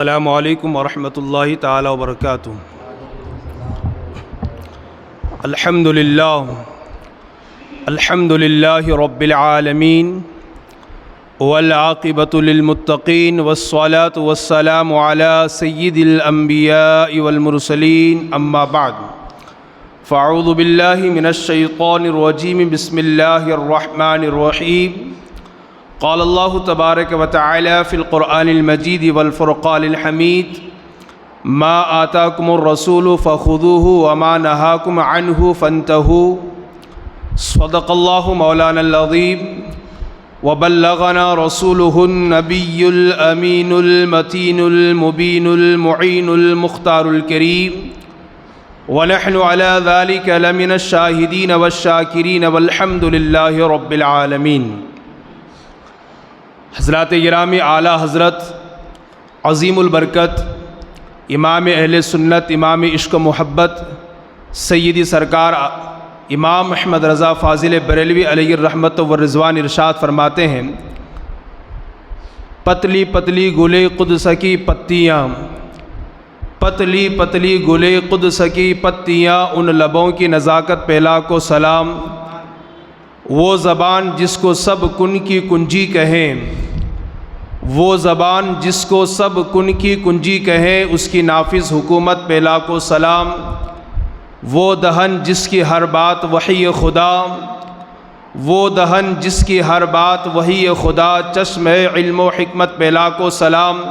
السلام علیکم ورحمۃ اللہ تعالی وبرکاتہ۔ الحمد للہ رب العالمین والعاقبۃ للمتقین والصلاة والسلام علی سید الانبیاء والمرسلین اما بعد فاعوذ باللہ من الشیطان الرجیم بسم اللہ الرحمن الرحیم۔ قال اللہ تبارک و تعالی فی القرآن المجید والفرقان الحمید ما آتاکم الرسول فخذوہ وما نہاکم عنہ فانتہوا صدق اللہ مولانا العظیم وبلغنا رسولہ النبی الامین المتین المبین المعین المختار الکریم ونحن علی ذلک لمن الشاہدین والشاکرین والحمد للہ رب العالمین۔ حضرات گرامی، اعلیٰ حضرت عظیم البرکت امام اہل سنت، امام عشق و محبت سیدی سرکار امام احمد رضا فاضل بریلوی علیہ الرحمت والرضوان ارشاد فرماتے ہیں، پتلی پتلی گلے قدس کی پتیاں، پتلی پتلی گلے قدس کی پتیاں، ان لبوں کی نزاکت پہ لاکھوں سلام، وہ زبان جس کو سب کن کی کنجی کہیں، وہ زبان جس کو سب کن کی کنجی کہیں، اس کی نافذ حکومت پہ لاکھوں سلام، وہ دہن جس کی ہر بات وحی خدا، وہ دہن جس کی ہر بات وحی خدا، چشم علم و حکمت پہ لاکھوں سلام،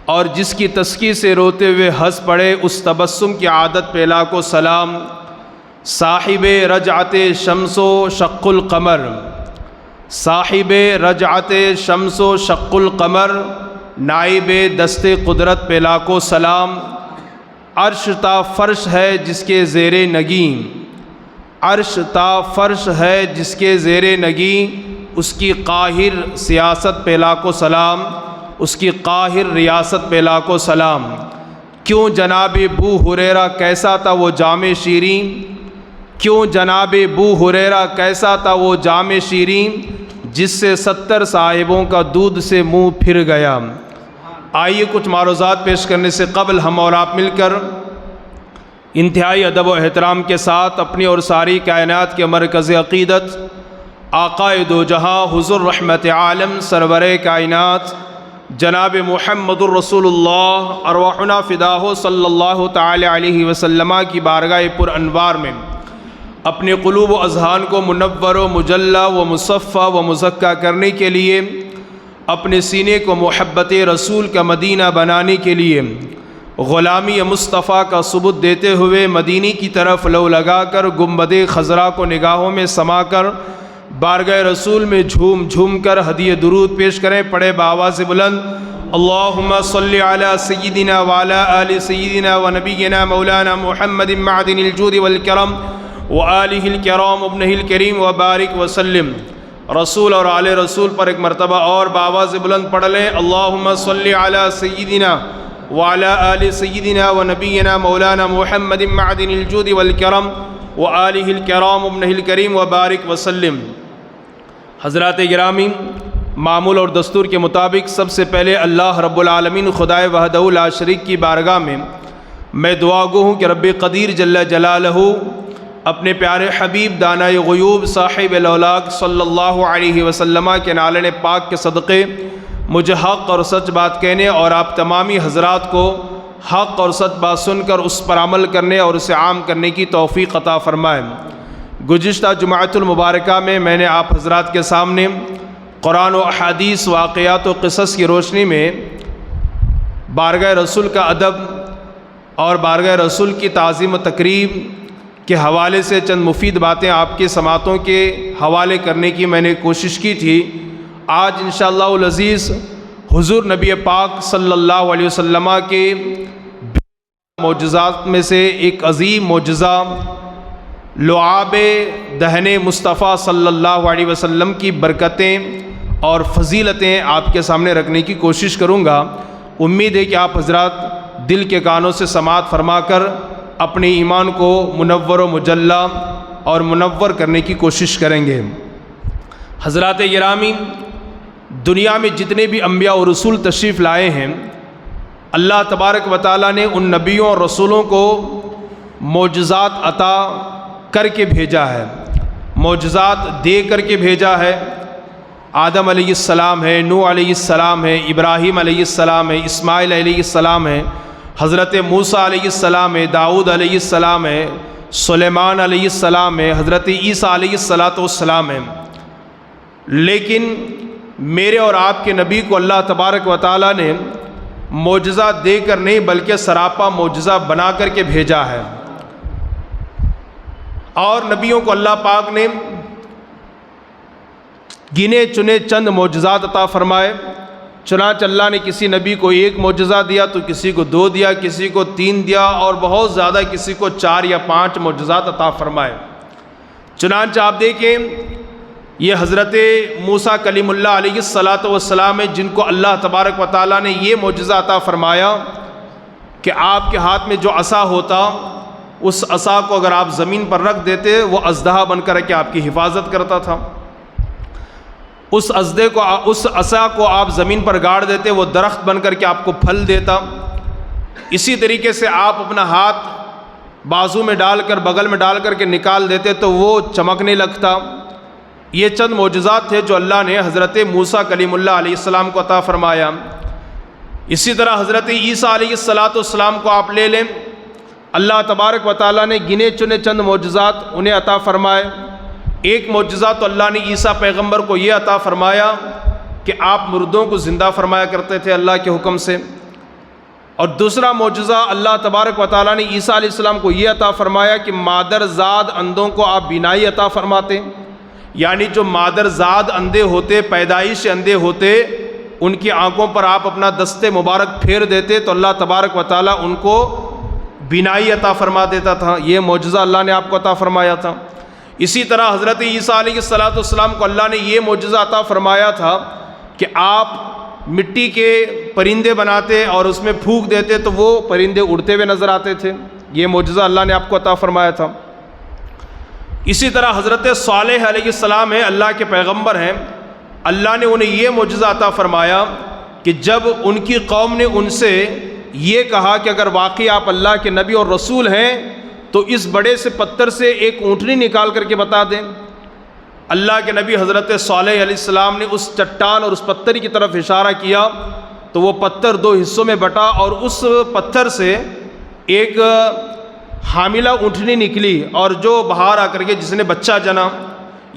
اور جس کی تسکی سے روتے ہوئے ہنس پڑے اس تبسم کی عادت پہ لاکھوں سلام، صاحب رجعت شمس و شق القمر، صاحب رجعت شمس و شق القمر، نائب دست قدرت پہ لاکھوں سلام، عرش تا فرش ہے جس کے زیر نگیں، عرش تا فرش ہے جس کے زیر نگیں، اس کی قاہر سیاست پہ لاکھوں سلام، اس کی قاہر ریاست پہ لاکھوں سلام۔ کیوں جناب بو ہریرہ کیسا تھا وہ جام شیریں، کیوں جناب بو ہریرہ کیسا تھا وہ جام شیریں، جس سے 70 صاحبوں کا دودھ سے منہ پھر گیا۔ آئیے کچھ معروضات پیش کرنے سے قبل ہم اور آپ مل کر انتہائی ادب و احترام کے ساتھ اپنی اور ساری کائنات کے مرکز عقیدت آقائے دو جہاں حضور رحمت عالم سرور کائنات جناب محمد الرسول اللہ ارواحنا فداہ صلی اللہ تعالی علیہ وسلم کی بارگاہ پر انوار میں اپنے قلوب و اذہان کو منور و مجلہ و مصفہ و مزکہ کرنے کے لیے، اپنے سینے کو محبت رسول کا مدینہ بنانے کے لیے، غلامی مصطفیٰ کا ثبوت دیتے ہوئے مدینی کی طرف لو لگا کر گنبد خضرا کو نگاہوں میں سما کر بارگاہ رسول میں جھوم جھوم کر ہدیہ درود پیش کریں۔ پڑھے بآواز بلند، اللہم صلی علی سیدنا وعلی آل سیدنا ونبینا مولانا محمد معدن الجود والکرم وآلہ الکرام ابنہ الکریم وبارک وسلم۔ رسول اور آل رسول پر ایک مرتبہ اور بآواز بلند پڑھ لیں، اللہم صلی علی سیدنا وعلی آل سیدنا ونبینا مولانا محمد معدن الجود والکرم وآلہ الکرام ابنہ الکریم وبارک وسلم۔ حضرات گرامی، معمول اور دستور کے مطابق سب سے پہلے اللہ رب العالمین خدائے وحدہ لا شریک کی بارگاہ میں دعا گو ہوں کہ رب قدیر جل جلالہ اپنے پیارے حبیب دانائے غیوب صاحب الاولاق صلی اللہ علیہ وسلم کے نالن پاک کے صدقے مجھے حق اور سچ بات کہنے اور آپ تمامی حضرات کو حق اور سچ بات سن کر اس پر عمل کرنے اور اسے عام کرنے کی توفیق عطا فرمائے۔ گزشتہ جمعۃ المبارکہ میں نے آپ حضرات کے سامنے قرآن و احادیث، واقعات و قصص کی روشنی میں بارگاہ رسول کا ادب اور بارگاہ رسول کی تعظیم و تقریب کے حوالے سے چند مفید باتیں آپ کی سماعتوں کے حوالے کرنے کی میں نے کوشش کی تھی۔ آج انشاءاللہ العزیز حضور نبی پاک صلی اللہ علیہ وسلم کے معجزات میں سے ایک عظیم معجزہ لعاب دہن مصطفیٰ صلی اللہ علیہ وسلم کی برکتیں اور فضیلتیں آپ کے سامنے رکھنے کی کوشش کروں گا۔ امید ہے کہ آپ حضرات دل کے کانوں سے سماعت فرما کر اپنے ایمان کو منور و مجلہ اور منور کرنے کی کوشش کریں گے۔ حضرات گرامی، دنیا میں جتنے بھی انبیاء اور رسول تشریف لائے ہیں، اللہ تبارک و تعالیٰ نے ان نبیوں اور رسولوں کو معجزات عطا کر کے بھیجا ہے، معجزات دے کر کے بھیجا ہے۔ آدم علیہ السلام ہے، نوح علیہ السلام ہے، ابراہیم علیہ السلام ہے، اسماعیل علیہ السلام ہے، حضرت موسیٰ علیہ السلام ہے، داؤد علیہ السلام ہے، سلیمان علیہ السلام ہے، حضرت عیسیٰ علیہ السلام ہے۔ لیکن میرے اور آپ کے نبی کو اللہ تبارک و تعالیٰ نے معجزہ دے کر نہیں بلکہ سراپا معجزہ بنا کر کے بھیجا ہے۔ اور نبیوں کو اللہ پاک نے گنے چنے چند معجزات عطا فرمائے، چنانچہ اللہ نے کسی نبی کو ایک معجزہ دیا تو کسی کو 2 دیا، کسی کو 3 دیا، اور بہت زیادہ کسی کو 4 یا 5 معجزات عطا فرمائے۔ چنانچہ آپ دیکھیں یہ حضرت موسیٰ کلیم اللہ علیہ السلام ہیں، جن کو اللہ تبارک و تعالیٰ نے یہ معجزہ عطا فرمایا کہ آپ کے ہاتھ میں جو عصا ہوتا، اس عصا کو اگر آپ زمین پر رکھ دیتے وہ اژدہا بن کر کے آپ کی حفاظت کرتا تھا، اس عصا کو آپ زمین پر گاڑ دیتے وہ درخت بن کر کے آپ کو پھل دیتا۔ اسی طریقے سے آپ اپنا ہاتھ بازو میں ڈال کر بغل میں ڈال کر کے نکال دیتے تو وہ چمکنے لگتا۔ یہ چند معجزات تھے جو اللہ نے حضرت موسیٰ کلیم اللہ علیہ السلام کو عطا فرمایا۔ اسی طرح حضرت عیسیٰ علیہ السلام کو آپ لے لیں، اللہ تبارک و تعالیٰ نے گنے چنے چند معجزات انہیں عطا فرمائے۔ ایک معجزہ تو اللہ نے عیسیٰ پیغمبر کو یہ عطا فرمایا کہ آپ مردوں کو زندہ فرمایا کرتے تھے اللہ کے حکم سے، اور دوسرا معجزہ اللہ تبارک و تعالیٰ نے عیسیٰ علیہ السلام کو یہ عطا فرمایا کہ مادر زاد اندھوں کو آپ بینائی عطا فرماتے، یعنی جو مادر زاد اندھے ہوتے، پیدائش سے اندھے ہوتے، ان کی آنکھوں پر آپ اپنا دست مبارک پھیر دیتے تو اللہ تبارک و تعالیٰ ان کو بینائی عطا فرما دیتا تھا۔ یہ معجزہ اللہ نے آپ کو عطا فرمایا تھا۔ اسی طرح حضرت عیسیٰ علیہ السلام کو اللہ نے یہ معجزہ عطا فرمایا تھا کہ آپ مٹی کے پرندے بناتے اور اس میں پھونک دیتے تو وہ پرندے اڑتے ہوئے نظر آتے تھے۔ یہ معجزہ اللہ نے آپ کو عطا فرمایا تھا۔ اسی طرح حضرت صالح علیہ السلام ہیں، اللہ کے پیغمبر ہیں، اللہ نے انہیں یہ معجزہ عطا فرمایا کہ جب ان کی قوم نے ان سے یہ کہا کہ اگر واقعی آپ اللہ کے نبی اور رسول ہیں تو اس بڑے سے پتھر سے ایک اونٹنی نکال کر کے بتا دیں، اللہ کے نبی حضرت صالح علیہ السلام نے اس چٹان اور اس پتھر کی طرف اشارہ کیا تو وہ پتھر 2 حصوں میں بٹا اور اس پتھر سے ایک حاملہ اونٹنی نکلی اور جو باہر آ کر کے جس نے بچہ جنا۔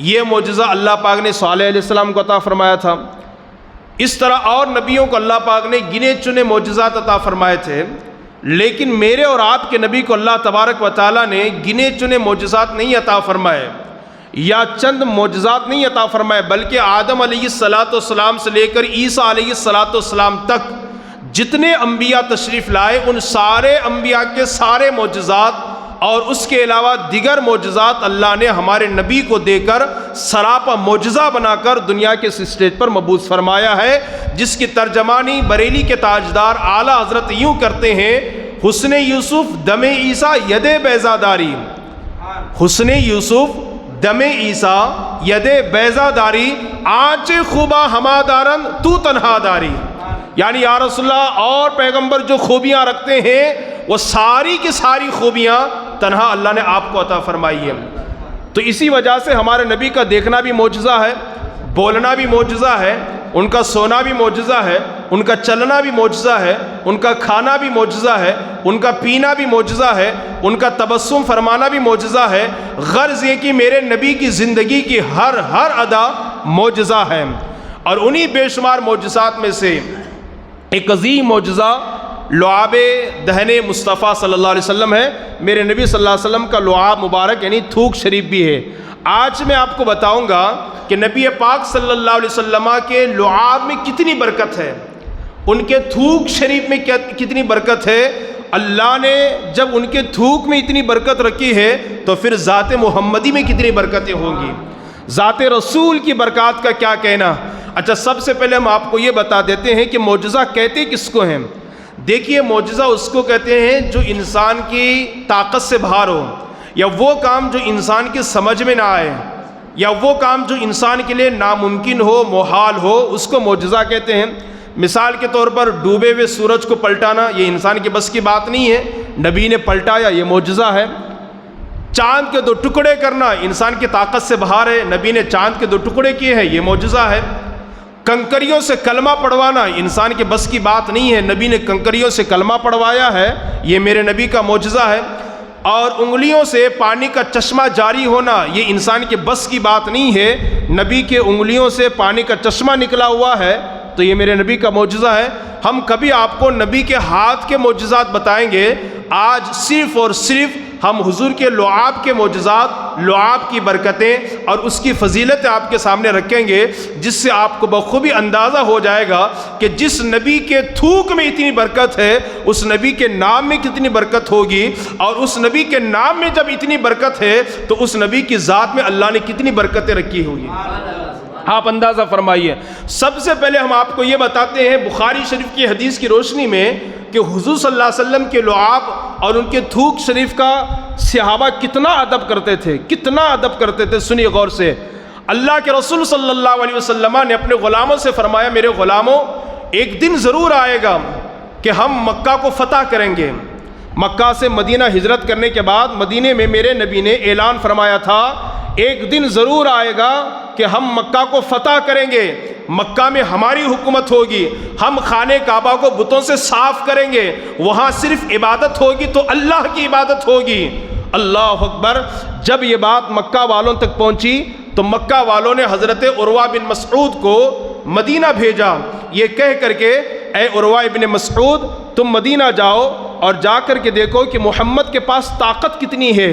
یہ معجزہ اللہ پاک نے صالح علیہ السلام کو عطا فرمایا تھا۔ اس طرح اور نبیوں کو اللہ پاک نے گنے چنے معجزات عطا فرمائے تھے، لیکن میرے اور آپ کے نبی کو اللہ تبارک و تعالیٰ نے گنے چنے معجزات نہیں عطا فرمائے یا چند معجزات نہیں عطا فرمائے، بلکہ آدم علیہ السلام سے لے کر عیسیٰ علیہ السلام تک جتنے انبیاء تشریف لائے ان سارے انبیاء کے سارے معجزات اور اس کے علاوہ دیگر معجزات اللہ نے ہمارے نبی کو دے کر سراپا معجزہ بنا کر دنیا کے اس اسٹیج پر مبعوث فرمایا ہے، جس کی ترجمانی بریلی کے تاجدار اعلیٰ حضرت یوں کرتے ہیں: حسن یوسف دم عیسیٰ ید بیضا داری، حسن یوسف دم عیسیٰ ید بیضا داری، آنچ خوبا ہما دارن تو تنہا داری۔ یعنی یا رسول اللہ اور پیغمبر جو خوبیاں رکھتے ہیں وہ ساری کی ساری خوبیاں تنہا اللہ نے آپ کو عطا فرمائی ہے۔ تو اسی وجہ سے ہمارے نبی کا دیکھنا بھی معجزہ ہے، بولنا بھی معجزہ ہے، ان کا سونا بھی معجزہ ہے، ان کا چلنا بھی معجزہ ہے، ان کا کھانا بھی معجزہ ہے، ان کا پینا بھی معجزہ ہے، ان کا تبسم فرمانا بھی معجزہ ہے۔ غرض یہ کہ میرے نبی کی زندگی کی ہر ادا معجزہ ہے، اور انہی بے شمار معجزات میں سے ایک عظیم معجزہ لعاب دہن مصطفیٰ صلی اللہ علیہ وسلم ہے۔ میرے نبی صلی اللہ علیہ وسلم کا لعاب مبارک یعنی تھوک شریف بھی ہے۔ آج میں آپ کو بتاؤں گا کہ نبی پاک صلی اللہ علیہ وسلم کے لعاب میں کتنی برکت ہے، ان کے تھوک شریف میں کتنی برکت ہے۔ اللہ نے جب ان کے تھوک میں اتنی برکت رکھی ہے تو پھر ذات محمدی میں کتنی برکتیں ہوں گی، ذات رسول کی برکات کا کیا کہنا۔ اچھا، سب سے پہلے ہم آپ کو یہ بتا دیتے ہیں کہ معجزہ کہتے کس کو ہیں۔ دیکھیے، معجزہ اس کو کہتے ہیں جو انسان کی طاقت سے باہر ہو، یا وہ کام جو انسان کی سمجھ میں نہ آئے، یا وہ کام جو انسان کے لیے ناممکن ہو، محال ہو، اس کو معجزہ کہتے ہیں۔ مثال کے طور پر ڈوبے ہوئے سورج کو پلٹانا یہ انسان کی بس کی بات نہیں ہے، نبی نے پلٹایا، یہ معجزہ ہے۔ چاند کے 2 ٹکڑے کرنا انسان کی طاقت سے باہر ہے، نبی نے چاند کے 2 ٹکڑے کیے ہیں، یہ معجزہ ہے۔ کنکریوں سے کلمہ پڑھوانا انسان کے بس کی بات نہیں ہے، نبی نے کنکریوں سے کلمہ پڑھوایا ہے، یہ میرے نبی کا معجزہ ہے۔ اور انگلیوں سے پانی کا چشمہ جاری ہونا یہ انسان کے بس کی بات نہیں ہے، نبی کے انگلیوں سے پانی کا چشمہ نکلا ہوا ہے، تو یہ میرے نبی کا معجزہ ہے۔ ہم کبھی آپ کو نبی کے ہاتھ کے معجزات بتائیں گے، آج صرف اور صرف ہم حضور کے لعاب کے معجزات، لعاب کی برکتیں اور اس کی فضیلت آپ کے سامنے رکھیں گے، جس سے آپ کو بخوبی اندازہ ہو جائے گا کہ جس نبی کے تھوک میں اتنی برکت ہے، اس نبی کے نام میں کتنی برکت ہوگی، اور اس نبی کے نام میں جب اتنی برکت ہے تو اس نبی کی ذات میں اللہ نے کتنی برکتیں رکھی ہوگی، آپ اندازہ فرمائیے۔ سب سے پہلے ہم آپ کو یہ بتاتے ہیں بخاری شریف کی حدیث کی روشنی میں کہ حضور صلی اللہ علیہ وسلم کے لعاب اور ان کے تھوک شریف کا صحابہ کتنا ادب کرتے تھے، کتنا ادب کرتے تھے۔ سنیے غور سے، اللہ کے رسول صلی اللہ علیہ وسلم نے اپنے غلاموں سے فرمایا، میرے غلاموں، ایک دن ضرور آئے گا کہ ہم مکہ کو فتح کریں گے۔ مکہ سے مدینہ ہجرت کرنے کے بعد مدینے میں میرے نبی نے اعلان فرمایا تھا، ایک دن ضرور آئے گا کہ ہم مکہ کو فتح کریں گے، مکہ میں ہماری حکومت ہوگی، ہم خانہ کعبہ کو بتوں سے صاف کریں گے، وہاں صرف عبادت ہوگی تو اللہ کی عبادت ہوگی۔ اللہ اکبر۔ جب یہ بات مکہ والوں تک پہنچی تو مکہ والوں نے حضرت عروہ بن مسعود کو مدینہ بھیجا، یہ کہہ کر کے، اے عروہ بن مسعود، تم مدینہ جاؤ اور جا کر کے دیکھو کہ محمد کے پاس طاقت کتنی ہے،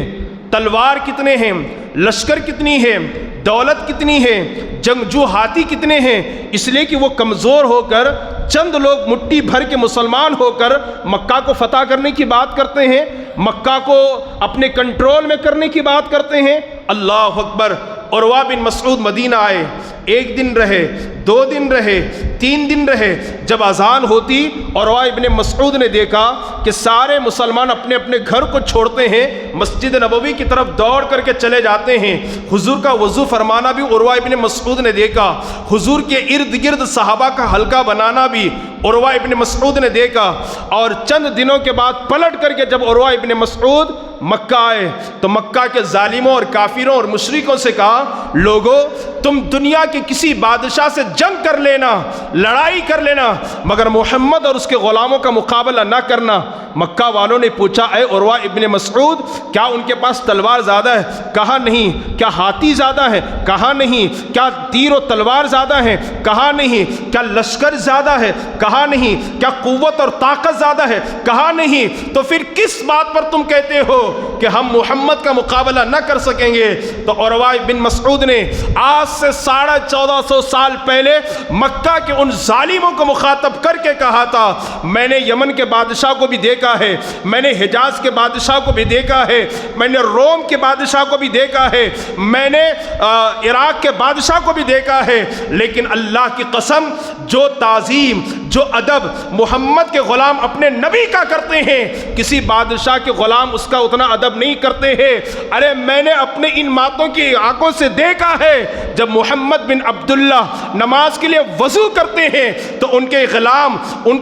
تلوار کتنے ہیں، لشکر کتنی ہے، دولت کتنی ہے، جنگجو ہاتھی کتنے ہیں، اس لیے کہ وہ کمزور ہو کر چند لوگ مٹھی بھر کے مسلمان ہو کر مکہ کو فتح کرنے کی بات کرتے ہیں، مکہ کو اپنے کنٹرول میں کرنے کی بات کرتے ہیں۔ اللہ اکبر۔ عروہ بن مسعود مدینہ آئے، 1 دن رہے، 2 دن رہے، 3 دن رہے۔ جب اذان ہوتی عروہ ابن مسعود نے دیکھا کہ سارے مسلمان اپنے اپنے گھر کو چھوڑتے ہیں، مسجد نبوی کی طرف دوڑ کر کے چلے جاتے ہیں۔ حضور کا وضو فرمانا بھی عروہ ابن مسعود نے دیکھا، حضور کے ارد گرد صحابہ کا حلقہ بنانا بھی عروہ ابن مسعود نے دیکھا۔ اور چند دنوں کے بعد پلٹ کر کے جب عروہ ابن مسعود مکہ آئے تو مکہ کے ظالموں اور کافروں اور مشرکوں سے کہا، لوگو، تم دنیا کے کسی بادشاہ سے جنگ کر لینا، لڑائی کر لینا، مگر محمد اور اس کے غلاموں کا مقابلہ نہ کرنا۔ مکہ والوں نے پوچھا، اے عروہ ابن مسعود، کیا ان کے پاس تلوار زیادہ ہے؟ کہا نہیں۔ کیا ہاتھی زیادہ ہے؟ کہا نہیں۔ کیا تیر و تلوار زیادہ ہے؟ کہا نہیں۔ کیا لشکر زیادہ ہے؟ کہا نہیں۔ کیا قوت اور طاقت زیادہ ہے؟ کہا نہیں۔ تو پھر کس بات پر تم کہتے ہو کہ ہم محمد کا مقابلہ نہ کر سکیں گے؟ تو عروہ بن مسعود نے آج سے 1450 سال پہلے مکہ کے ان ظالموں کو مخاطب کر کے کہا تھا، میں نے یمن کے بادشاہ کو بھی دیکھا ہے، میں نے حجاز کے بادشاہ کو بھی دیکھا ہے، میں نے روم کے بادشاہ کو بھی دیکھا ہے، میں نے عراق کے بادشاہ کو بھی دیکھا ہے، لیکن اللہ کی قسم، جو تعظیم، جو ادب محمد کے غلام اپنے نبی کا کرتے ہیں، کسی بادشاہ کے غلام اس کا اتنا ادب نہیں کرتے ہیں۔ ارے میں نے اپنے ان ماتوں کی آنکھوں سے دیکھا ہے، جب محمد بن عبداللہ نماز کے لیے وضو کرتے ہیں تو ان کے غلام ان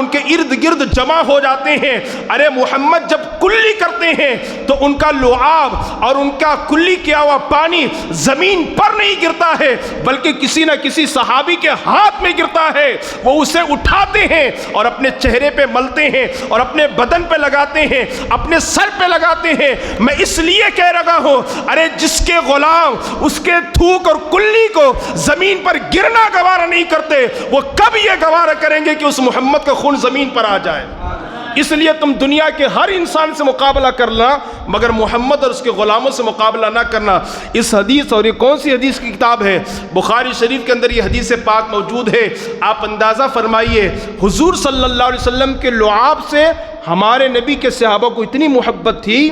کے ارد گرد جمع ہو جاتے ہیں۔ ارے محمد جب کلی کرتے ہیں تو ان کا لعاب اور ان کا کلی کیا ہوا پانی زمین پر نہیں گرتا ہے، بلکہ کسی نہ کسی صحابی کے ہاتھ میں گرتا ہے، وہ اسے اٹھاتے ہیں اور اپنے چہرے پہ ملتے ہیں اور اپنے بدن پہ لگاتے ہیں، اپنے سر پہ لگاتے ہیں۔ میں اس لیے کہہ رہا ہوں، ارے جس کے غلام اس کے تھوک اور کلی کو زمین پر گرنا گوارا نہیں کرتے، وہ کب یہ گوارا کریں گے کہ اس محمد کا خون زمین پر آ جائے؟ اس لیے تم دنیا کے ہر انسان سے مقابلہ کرنا، مگر محمد اور اس کے غلاموں سے مقابلہ نہ کرنا۔ اس حدیث، اور یہ کون سی حدیث کی کتاب ہے؟ بخاری شریف کے اندر یہ حدیث پاک موجود ہے۔ آپ اندازہ فرمائیے، حضور صلی اللہ علیہ وسلم کے لعاب سے ہمارے نبی کے صحابہ کو اتنی محبت تھی،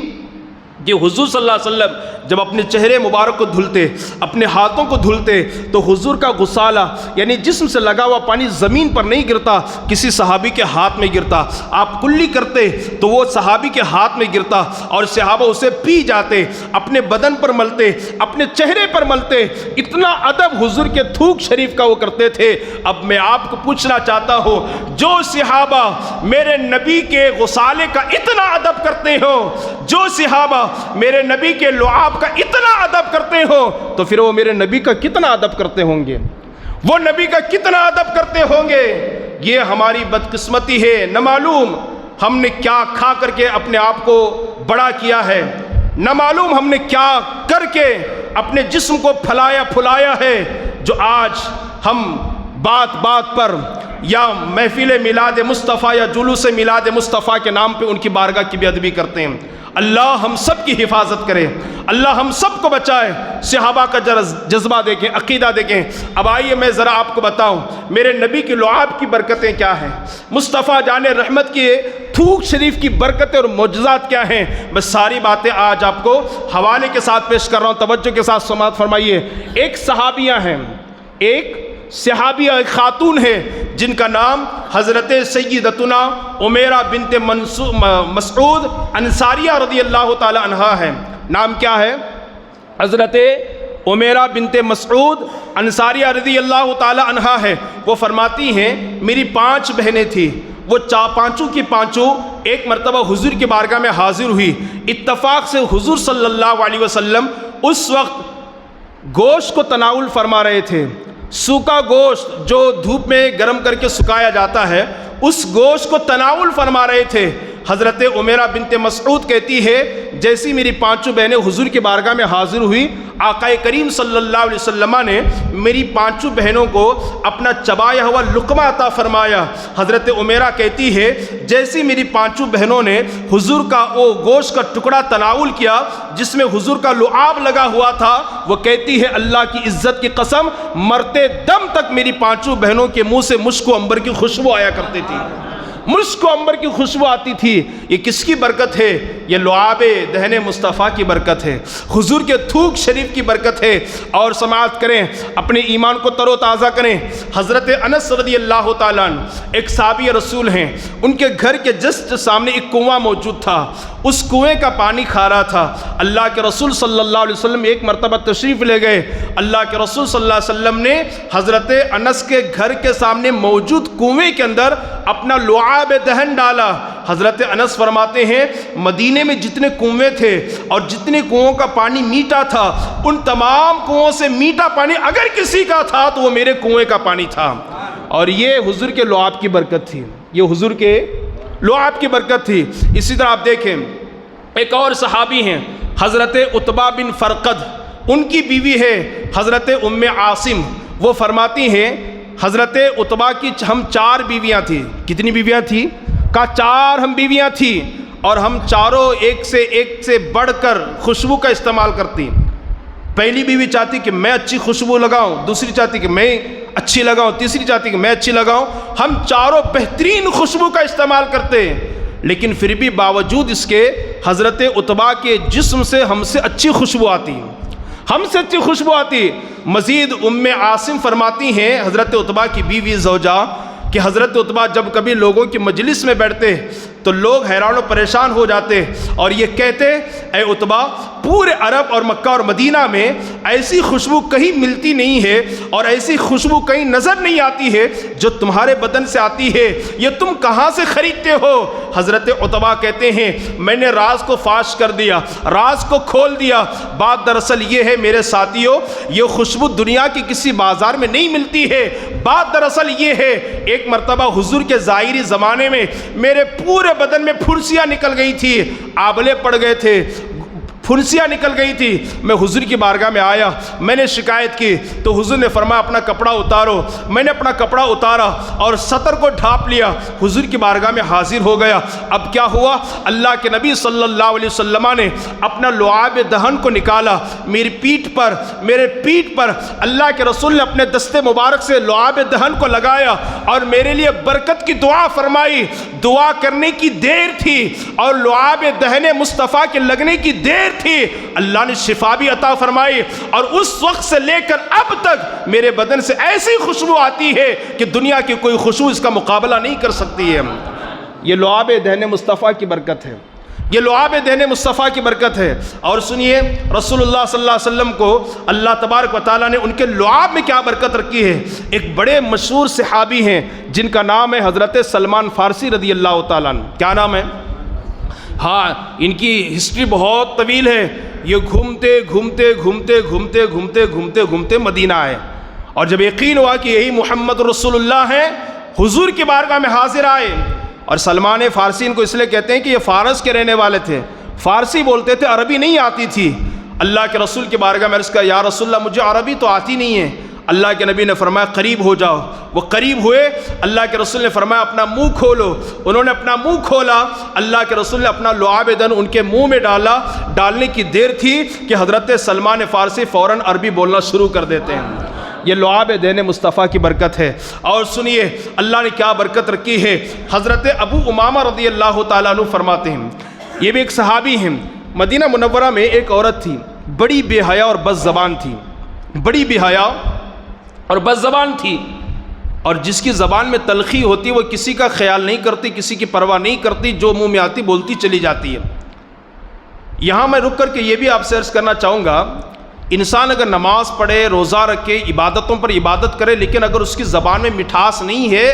کہ حضور صلی اللہ علیہ وسلم جب اپنے چہرے مبارک کو دھلتے، اپنے ہاتھوں کو دھلتے، تو حضور کا غسالہ یعنی جسم سے لگا ہوا پانی زمین پر نہیں گرتا، کسی صحابی کے ہاتھ میں گرتا۔ آپ کلی کرتے تو وہ صحابی کے ہاتھ میں گرتا اور صحابہ اسے پی جاتے، اپنے بدن پر ملتے، اپنے چہرے پر ملتے۔ اتنا ادب حضور کے تھوک شریف کا وہ کرتے تھے۔ اب میں آپ کو پوچھنا چاہتا ہوں، جو صحابہ میرے نبی کے غسالے کا اتنا ادب کرتے ہو، جو صحابہ میرے نبی کے لعاب کا اتنا ادب کرتے ہو، تو پھر وہ میرے نبی کا کتنا ادب کرتے ہوں گے، وہ نبی کا کتنا ادب کرتے ہوں گے۔ یہ ہماری بدقسمتی ہے، نہ معلوم ہم نے کیا کھا کر کے اپنے آپ کو بڑا کیا ہے، نہ معلوم ہم نے کیا کر کے اپنے جسم کو پھلایا پھلایا ہے، جو آج ہم بات بات پر یا محفل میلاد مصطفیٰ یا جلوس میلاد مصطفیٰ کے نام پہ ان کی بارگاہ کی بے ادبی کرتے ہیں۔ اللہ ہم سب کی حفاظت کرے، اللہ ہم سب کو بچائے۔ صحابہ کا جذبہ دیکھیں، عقیدہ دیکھیں۔ اب آئیے میں ذرا آپ کو بتاؤں میرے نبی کی لعاب کی برکتیں کیا ہیں، مصطفیٰ جان رحمت کی تھوک شریف کی برکتیں اور معجزات کیا ہیں۔ میں ساری باتیں آج آپ کو حوالے کے ساتھ پیش کر رہا ہوں، توجہ کے ساتھ سماعت فرمائیے۔ ایک صحابیہ ہیں، ایک صحابیہ ایک خاتون ہے جن کا نام حضرت سیدتنا عمیرہ بنت مسعود انصاریہ رضی اللہ تعالی عنہا ہے۔ نام کیا ہے؟ حضرت عمیرہ بنت مسعود انصاریہ رضی اللہ تعالی عنہا ہے۔ وہ فرماتی ہیں میری 5 بہنیں تھیں، وہ پانچوں کی پانچوں ایک مرتبہ حضور کی بارگاہ میں حاضر ہوئی۔ اتفاق سے حضور صلی اللہ علیہ وسلم اس وقت گوشت کو تناول فرما رہے تھے۔ سوکھا گوشت جو دھوپ میں گرم کر کے سکھایا جاتا ہے، اس گوشت کو تناول فرما رہے تھے۔ حضرت عمیرہ بنت مسعود کہتی ہے جیسی میری 5 بہنیں حضور کی بارگاہ میں حاضر ہوئی، آقا کریم صلی اللہ علیہ وسلم نے میری 5 بہنوں کو اپنا چبایا ہوا لقمہ عطا فرمایا۔ حضرت عمیرہ کہتی ہے جیسی میری 5 بہنوں نے حضور کا وہ گوشت کا ٹکڑا تناول کیا جس میں حضور کا لعاب لگا ہوا تھا، وہ کہتی ہے اللہ کی عزت کی قسم مرتے دم تک میری 5 بہنوں کے منہ سے مشک و عنبر کی خوشبو آیا کرتی تھی، مشک و عنبر کی خوشبو آتی تھی۔ یہ کس کی برکت ہے؟ یہ لعاب دہن مصطفیٰ کی برکت ہے، حضور کے تھوک شریف کی برکت ہے۔ اور سماعت کریں، اپنے ایمان کو تر و تازہ کریں۔ حضرت انس رضی اللہ تعالیٰ عنہ ایک صحابی رسول ہیں، ان کے گھر کے جسٹ سامنے ایک کنواں موجود تھا، اس کنویں کا پانی کھارا تھا۔ اللہ کے رسول صلی اللہ علیہ وسلم ایک مرتبہ تشریف لے گئے، اللہ کے رسول صلی اللہ علیہ وسلم نے حضرت انس کے گھر کے سامنے موجود کنویں کے اندر اپنا لعاب دہن ڈالا۔ حضرت انس فرماتے ہیں مدینے میں جتنے کنویں تھے اور جتنے کنووں کا پانی میٹھا تھا، ان تمام کنووں سے میٹھا پانی اگر کسی کا تھا تو وہ میرے کنویں کا پانی تھا۔ اور یہ حضور کے لعاب کی برکت تھی، یہ حضور کے لعاب کی برکت تھی۔ اسی طرح آپ دیکھیں ایک اور صحابی ہیں حضرت عتبہ بن فرقد، ان کی بیوی ہے حضرت ام عاصم۔ وہ فرماتی ہیں حضرت عتبہ کی ہم 4 بیویاں تھیں۔ کتنی بیویاں تھیں؟ کہا 4 ہم بیویاں تھیں، اور ہم چاروں ایک سے بڑھ کر خوشبو کا استعمال کرتی۔ پہلی بیوی چاہتی کہ میں اچھی خوشبو لگاؤں، دوسری چاہتی کہ میں اچھی لگاؤں، تیسری چاہتی کہ میں اچھی لگاؤں۔ ہم چاروں بہترین خوشبو کا استعمال کرتے، لیکن پھر بھی باوجود اس کے حضرت عتبہ کے جسم سے ہم سے اچھی خوشبو آتی، ہم سے اچھی خوشبو آتی۔ مزید ام عاصم فرماتی ہیں حضرت عتبہ کی بیوی زوجہ کہ حضرت عتبہ جب کبھی لوگوں کی مجلس میں بیٹھتے تو لوگ حیران و پریشان ہو جاتے اور یہ کہتے اے عتبہ پورے عرب اور مکہ اور مدینہ میں ایسی خوشبو کہیں ملتی نہیں ہے اور ایسی خوشبو کہیں نظر نہیں آتی ہے جو تمہارے بدن سے آتی ہے، یہ تم کہاں سے خریدتے ہو؟ حضرت عتبہ کہتے ہیں میں نے راز کو فاش کر دیا، راز کو کھول دیا۔ بات دراصل یہ ہے میرے ساتھیوں، یہ خوشبو دنیا کی کسی بازار میں نہیں ملتی ہے۔ بات دراصل یہ ہے ایک مرتبہ حضور کے ظاہری زمانے میں میرے پورے بدن میں پھنسیاں نکل گئی تھی، آبلے پڑ گئے تھے، پھنسیاں نکل گئی تھی۔ میں حضور کی بارگاہ میں آیا، میں نے شکایت کی تو حضور نے فرمایا اپنا کپڑا اتارو۔ میں نے اپنا کپڑا اتارا اور سطر کو ڈھانپ لیا، حضور کی بارگاہ میں حاضر ہو گیا۔ اب کیا ہوا؟ اللہ کے نبی صلی اللہ علیہ وسلم نے اپنا لعاب دہن کو نکالا، میری پیٹھ پر اللہ کے رسول نے اپنے دستے مبارک سے لعاب دہن کو لگایا اور میرے لیے برکت کی دعا فرمائی۔ دعا کرنے کی دیر تھی اور لعاب دہن مصطفیٰ کے لگنے کی دیر دیر تھی اللہ نے شفا بھی عطا فرمائی، اور اس وقت سے لے کر اب تک میرے بدن سے ایسی خوشبو آتی ہے کہ دنیا کی کوئی خوشبو اس کا مقابلہ نہیں کر سکتی ہے۔ یہ لعاب دہن مصطفیٰ کی برکت ہے، یہ لعاب دہن مصطفیٰ کی برکت ہے۔ اور سنیے رسول اللہ صلی اللہ علیہ وسلم کو اللہ تبارک و تعالیٰ نے ان کے لعاب میں کیا برکت رکھی ہے۔ ایک بڑے مشہور صحابی ہیں جن کا نام ہے حضرت سلمان فارسی رضی اللہ تعالیٰ عنہ۔ کیا نام ہے؟ ہاں، ان کی ہسٹری بہت طویل ہے۔ یہ گھومتے گھومتے گھومتے گھومتے گھومتے گھومتے گھومتے مدینہ آئے، اور جب یقین ہوا کہ یہی محمد رسول اللہ ہیں، حضور کی بارگاہ میں حاضر آئے۔ اور سلمان فارسی ان کو اس لیے کہتے ہیں کہ یہ فارس کے رہنے والے تھے، فارسی بولتے تھے، عربی نہیں آتی تھی۔ اللہ کے رسول کی بارگاہ میں عرض کہا یا رسول اللہ مجھے عربی تو آتی نہیں ہے۔ اللہ کے نبی نے فرمایا قریب ہو جاؤ۔ وہ قریب ہوئے، اللہ کے رسول نے فرمایا اپنا منہ کھولو۔ انہوں نے اپنا منہ کھولا، اللہ کے رسول نے اپنا لعاب دہن ان کے منہ میں ڈالا۔ ڈالنے کی دیر تھی کہ حضرت سلمان فارسی فوراً عربی بولنا شروع کر دیتے ہیں۔ یہ لعاب دہن مصطفیٰ کی برکت ہے۔ اور سنیے اللہ نے کیا برکت رکھی ہے۔ حضرت ابو امامہ رضی اللہ تعالیٰ عنہ فرماتے ہیں، یہ بھی ایک صحابی ہیں، مدینہ منورہ میں ایک عورت تھی، بڑی بے حیا اور بد زبان تھی، بڑی بے حیا اور بد زبان تھی، اور جس کی زبان میں تلخی ہوتی وہ کسی کا خیال نہیں کرتی، کسی کی پرواہ نہیں کرتی، جو منہ میں آتی بولتی چلی جاتی ہے۔ یہاں میں رک کر کے یہ بھی آپ سے عرض کرنا چاہوں گا، انسان اگر نماز پڑھے، روزہ رکھے، عبادتوں پر عبادت کرے، لیکن اگر اس کی زبان میں مٹھاس نہیں ہے،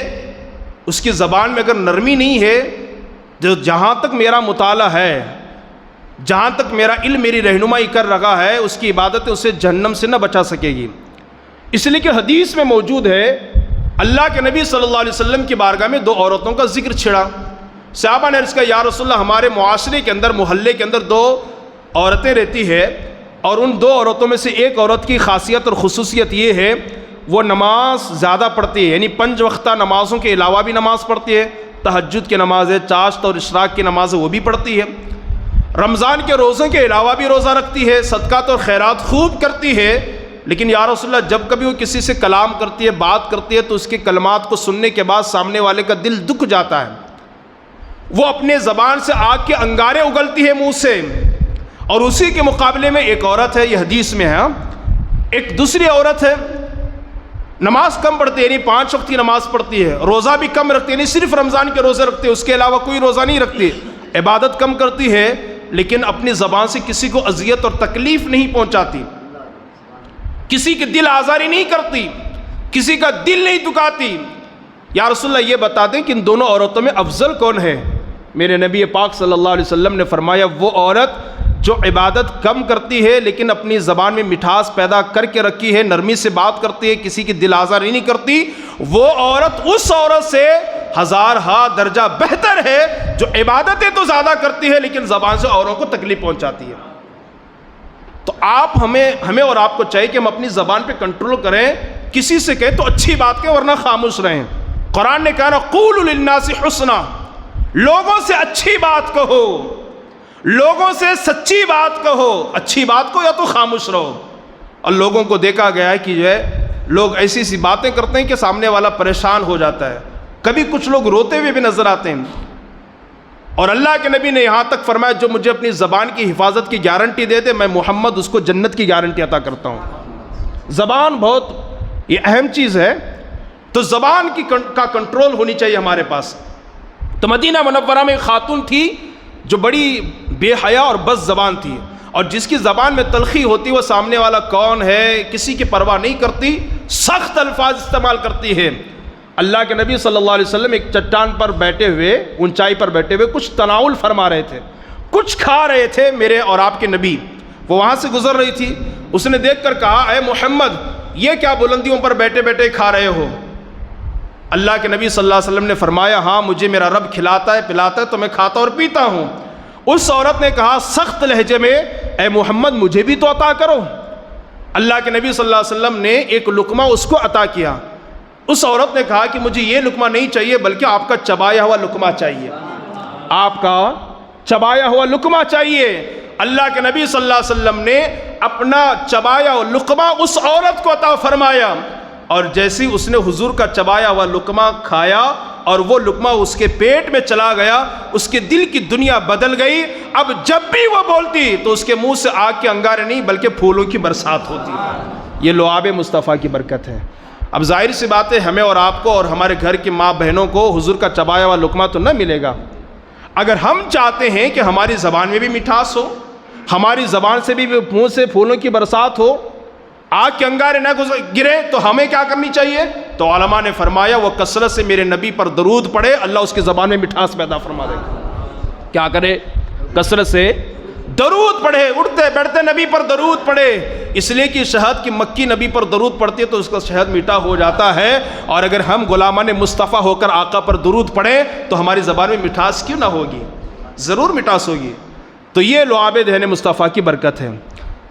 اس کی زبان میں اگر نرمی نہیں ہے، جو جہاں تک میرا مطالعہ ہے، جہاں تک میرا علم میری رہنمائی کر رہا ہے، اس کی عبادتیں اسے جہنم سے نہ بچا سکے گی۔ اس لیے کہ حدیث میں موجود ہے، اللہ کے نبی صلی اللہ علیہ وسلم کی بارگاہ میں دو عورتوں کا ذکر چھڑا۔ صحابہ نے عرض کہا یا رسول اللہ ہمارے معاشرے کے اندر، محلے کے اندر دو عورتیں رہتی ہے، اور ان دو عورتوں میں سے ایک عورت کی خاصیت اور خصوصیت یہ ہے وہ نماز زیادہ پڑھتی ہے، یعنی 5 وقتہ نمازوں کے علاوہ بھی نماز پڑھتی ہے، تہجد کی نماز ہے، چاشت اور اشراق کی نماز ہے وہ بھی پڑھتی ہے، رمضان کے روزوں کے علاوہ بھی روزہ رکھتی ہے، صدقات اور خیرات خوب کرتی ہے۔ لیکن یا رسول اللہ جب کبھی وہ کسی سے کلام کرتی ہے، بات کرتی ہے، تو اس کے کلمات کو سننے کے بعد سامنے والے کا دل دکھ جاتا ہے، وہ اپنے زبان سے آگ کے انگارے اگلتی ہے منہ سے۔ اور اسی کے مقابلے میں ایک عورت ہے، یہ حدیث میں ہے، ایک دوسری عورت ہے، نماز کم پڑھتی ہے، یعنی 5 وقت کی نماز پڑھتی ہے، روزہ بھی کم رکھتی ہے، یعنی صرف رمضان کے روزے رکھتی ہے، اس کے علاوہ کوئی روزہ نہیں رکھتی، عبادت کم کرتی ہے، لیکن اپنی زبان سے کسی کو اذیت اور تکلیف نہیں پہنچاتی، کسی کے دل آزاری نہیں کرتی، کسی کا دل نہیں دکھاتی۔ یا رسول اللہ یہ بتا دیں کہ ان دونوں عورتوں میں افضل کون ہے؟ میرے نبی پاک صلی اللہ علیہ وسلم نے فرمایا وہ عورت جو عبادت کم کرتی ہے لیکن اپنی زبان میں مٹھاس پیدا کر کے رکھی ہے، نرمی سے بات کرتی ہے، کسی کی دل آزاری نہیں کرتی، وہ عورت اس عورت سے 1000 درجہ بہتر ہے جو عبادتیں تو زیادہ کرتی ہے لیکن زبان سے اوروں کو تکلیف پہنچاتی ہے۔ تو ہمیں اور آپ کو چاہیے کہ ہم اپنی زبان پہ کنٹرول کریں، کسی سے کہیں تو اچھی بات کہیں ورنہ خاموش رہیں۔ قرآن نے کہا نا قولوا للناس حسنا، لوگوں سے اچھی بات کہو، لوگوں سے سچی بات کہو، اچھی بات کو یا تو خاموش رہو۔ اور لوگوں کو دیکھا گیا ہے کہ جو ہے لوگ ایسی سی باتیں کرتے ہیں کہ سامنے والا پریشان ہو جاتا ہے، کبھی کچھ لوگ روتے ہوئے بھی نظر آتے ہیں۔ اور اللہ کے نبی نے یہاں تک فرمایا جو مجھے اپنی زبان کی حفاظت کی گارنٹی دے دے میں محمد اس کو جنت کی گارنٹی عطا کرتا ہوں۔ زبان بہت یہ اہم چیز ہے، تو زبان کا کنٹرول ہونی چاہیے ہمارے پاس۔ تو مدینہ منورہ میں ایک خاتون تھی جو بڑی بے حیا اور بد زبان تھی، اور جس کی زبان میں تلخی ہوتی وہ سامنے والا کون ہے کسی کی پرواہ نہیں کرتی، سخت الفاظ استعمال کرتی ہے۔ اللہ کے نبی صلی اللہ علیہ وسلم ایک چٹان پر بیٹھے ہوئے، اونچائی پر بیٹھے ہوئے کچھ تناول فرما رہے تھے، کچھ کھا رہے تھے میرے اور آپ کے نبی، وہ وہاں سے گزر رہی تھی، اس نے دیکھ کر کہا اے محمد یہ کیا بلندیوں پر بیٹھے بیٹھے کھا رہے ہو؟ اللہ کے نبی صلی اللہ علیہ وسلم نے فرمایا ہاں مجھے میرا رب کھلاتا ہے پلاتا ہے تو میں کھاتا اور پیتا ہوں۔ اس عورت نے کہا سخت لہجے میں اے محمد مجھے بھی تو عطا کرو۔ اللہ کے نبی صلی اللہ علیہ وسلم نے ایک لقمہ اس کو عطا کیا۔ اس عورت نے کہا کہ مجھے یہ لقمہ نہیں چاہیے بلکہ آپ کا چبایا ہوا لقمہ چاہیے، آپ کا چبایا ہوا لقمہ چاہیے۔ اللہ کے نبی صلی اللہ علیہ وسلم نے اپنا چبایا ہوا لقمہ اس عورت کو عطا فرمایا، اور جیسی اس نے حضور کا چبایا ہوا لقمہ کھایا اور وہ لقمہ اس کے پیٹ میں چلا گیا، اس کے دل کی دنیا بدل گئی۔ اب جب بھی وہ بولتی تو اس کے منہ سے آگ کے انگارے نہیں بلکہ پھولوں کی برسات ہوتی۔ یہ لعاب مصطفیٰ کی برکت ہے۔ اب ظاہر سی بات ہے ہمیں اور آپ کو اور ہمارے گھر کی ماں بہنوں کو حضور کا چبایا ہوا لقمہ تو نہ ملے گا۔ اگر ہم چاہتے ہیں کہ ہماری زبان میں بھی مٹھاس ہو، ہماری زبان سے بھی منہ سے پھولوں کی برسات ہو، آگ کے انگارے نہ گرے، تو ہمیں کیا کرنی چاہیے؟ تو علماء نے فرمایا وہ کثرت سے میرے نبی پر درود پڑھے، اللہ اس کی زبان میں مٹھاس پیدا فرما دے گا۔ کیا کرے؟ کثرت سے درود پڑھے، اٹھتے بیٹھتے نبی پر درود پڑھے، اس لیے کہ شہد کی مکھی نبی پر درود پڑتی ہے تو اس کا شہد میٹھا ہو جاتا ہے۔ اور اگر ہم غلامان مصطفیٰ ہو کر آقا پر درود پڑھیں تو ہماری زبان میں مٹھاس کیوں نہ ہوگی؟ ضرور مٹھاس ہوگی۔ تو یہ لعاب دہن مصطفیٰ کی برکت ہے۔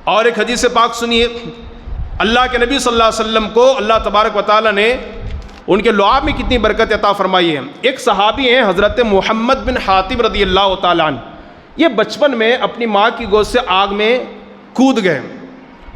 اور ایک حدیث پاک سنیے، اللہ کے نبی صلی اللہ علیہ وسلم کو اللہ تبارک و تعالیٰ نے ان کے لعاب میں کتنی برکت عطا فرمائی ہے۔ ایک صحابی ہیں حضرت محمد بن حاتم رضی اللہ تعالیٰ عنہ، یہ بچپن میں اپنی ماں کی گود سے آگ میں کود گئے،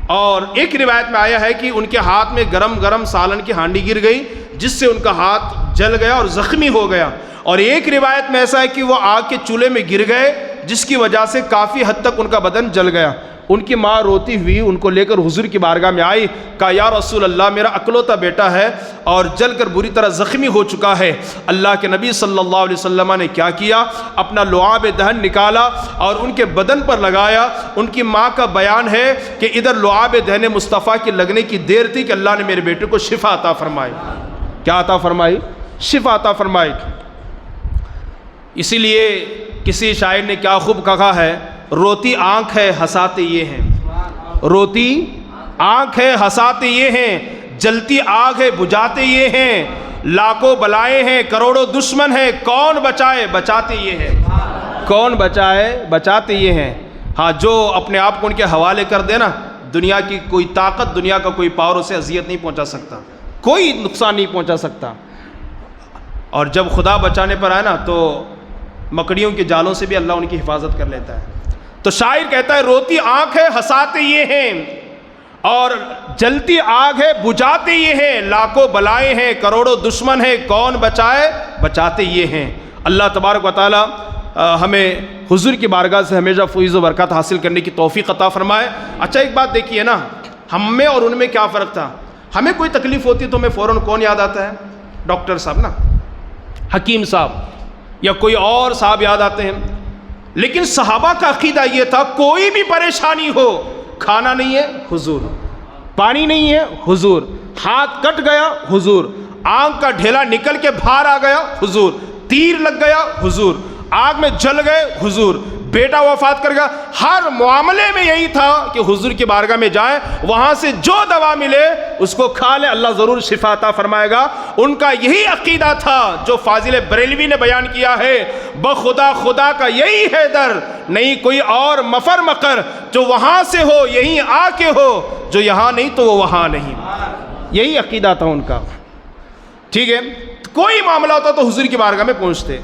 اور ایک روایت میں آیا ہے کہ ان کے ہاتھ میں گرم گرم سالن کی ہانڈی گر گئی جس سے ان کا ہاتھ جل گیا اور زخمی ہو گیا، اور ایک روایت میں ایسا ہے کہ وہ آگ کے چولہے میں گر گئے جس کی وجہ سے کافی حد تک ان کا بدن جل گیا۔ ان کی ماں روتی ہوئی ان کو لے کر حضور کی بارگاہ میں آئی، کہا یا رسول اللہ میرا اکلوتا بیٹا ہے اور جل کر بری طرح زخمی ہو چکا ہے۔ اللہ کے نبی صلی اللہ علیہ وسلم نے کیا کیا؟ اپنا لعاب دہن نکالا اور ان کے بدن پر لگایا۔ ان کی ماں کا بیان ہے کہ ادھر لعاب دہن مصطفیٰ کی لگنے کی دیر تھی کہ اللہ نے میرے بیٹے کو شفا عطا فرمائی۔ کیا عطا فرمائی؟ شفا عطا فرمائی۔ اسی لیے کسی شاعر نے کیا خوب کہا ہے، روتی آنکھ ہے ہنساتے یہ ہیں، روتی آنکھ ہے ہنساتے یہ ہیں، جلتی آگ ہے بجھاتے یہ ہیں، لاکھوں بلائے ہیں کروڑوں دشمن ہیں، کون بچائے بچاتے یہ ہیں، کون بچائے بچاتے یہ ہیں۔ ہاں جو اپنے آپ کو ان کے حوالے کر دے نا، دنیا کی کوئی طاقت، دنیا کا کوئی پاور اسے اذیت نہیں پہنچا سکتا، کوئی نقصان نہیں پہنچا سکتا۔ اور جب خدا بچانے پر آئے نا تو مکڑیوں کے جالوں سے بھی اللہ ان کی حفاظت کر لیتا ہے۔ تو شاعر کہتا ہے روتی آنکھ ہے ہنساتے یہ ہیں اور جلتی آگ ہے بجھاتے یہ ہیں، لاکھوں بلائے ہیں کروڑوں دشمن ہیں، کون بچائے بچاتے یہ ہیں۔ اللہ تبارک و تعالی ہمیں حضور کی بارگاہ سے ہمیشہ فیض و برکات حاصل کرنے کی توفیق عطا فرمائے۔ اچھا ایک بات دیکھیے نا، ہم میں اور ان میں کیا فرق تھا؟ ہمیں کوئی تکلیف ہوتی تو ہمیں فوراً کون یاد آتا ہے؟ ڈاکٹر صاحب نا، حکیم صاحب یا کوئی اور صاحب یاد آتے ہیں۔ لیکن صحابہ کا عقیدہ یہ تھا کوئی بھی پریشانی ہو، کھانا نہیں ہے حضور، پانی نہیں ہے حضور، ہاتھ کٹ گیا حضور، آنکھ کا ڈھیلا نکل کے باہر آ گیا حضور، تیر لگ گیا حضور، آگ میں جل گئے حضور، بیٹا وفات کر گیا، ہر معاملے میں یہی تھا کہ حضور کی بارگاہ میں جائیں، وہاں سے جو دوا ملے اس کو کھا لیں، اللہ ضرور شفا عطا فرمائے گا۔ ان کا یہی عقیدہ تھا جو فاضل بریلوی نے بیان کیا ہے، بخدا خدا کا یہی ہے در، نہیں کوئی اور مفر مقر، جو وہاں سے ہو یہیں آ کے ہو، جو یہاں نہیں تو وہ وہاں نہیں۔ یہی عقیدہ تھا ان کا، ٹھیک ہے؟ کوئی معاملہ ہوتا تو حضور کی بارگاہ میں پہنچتے۔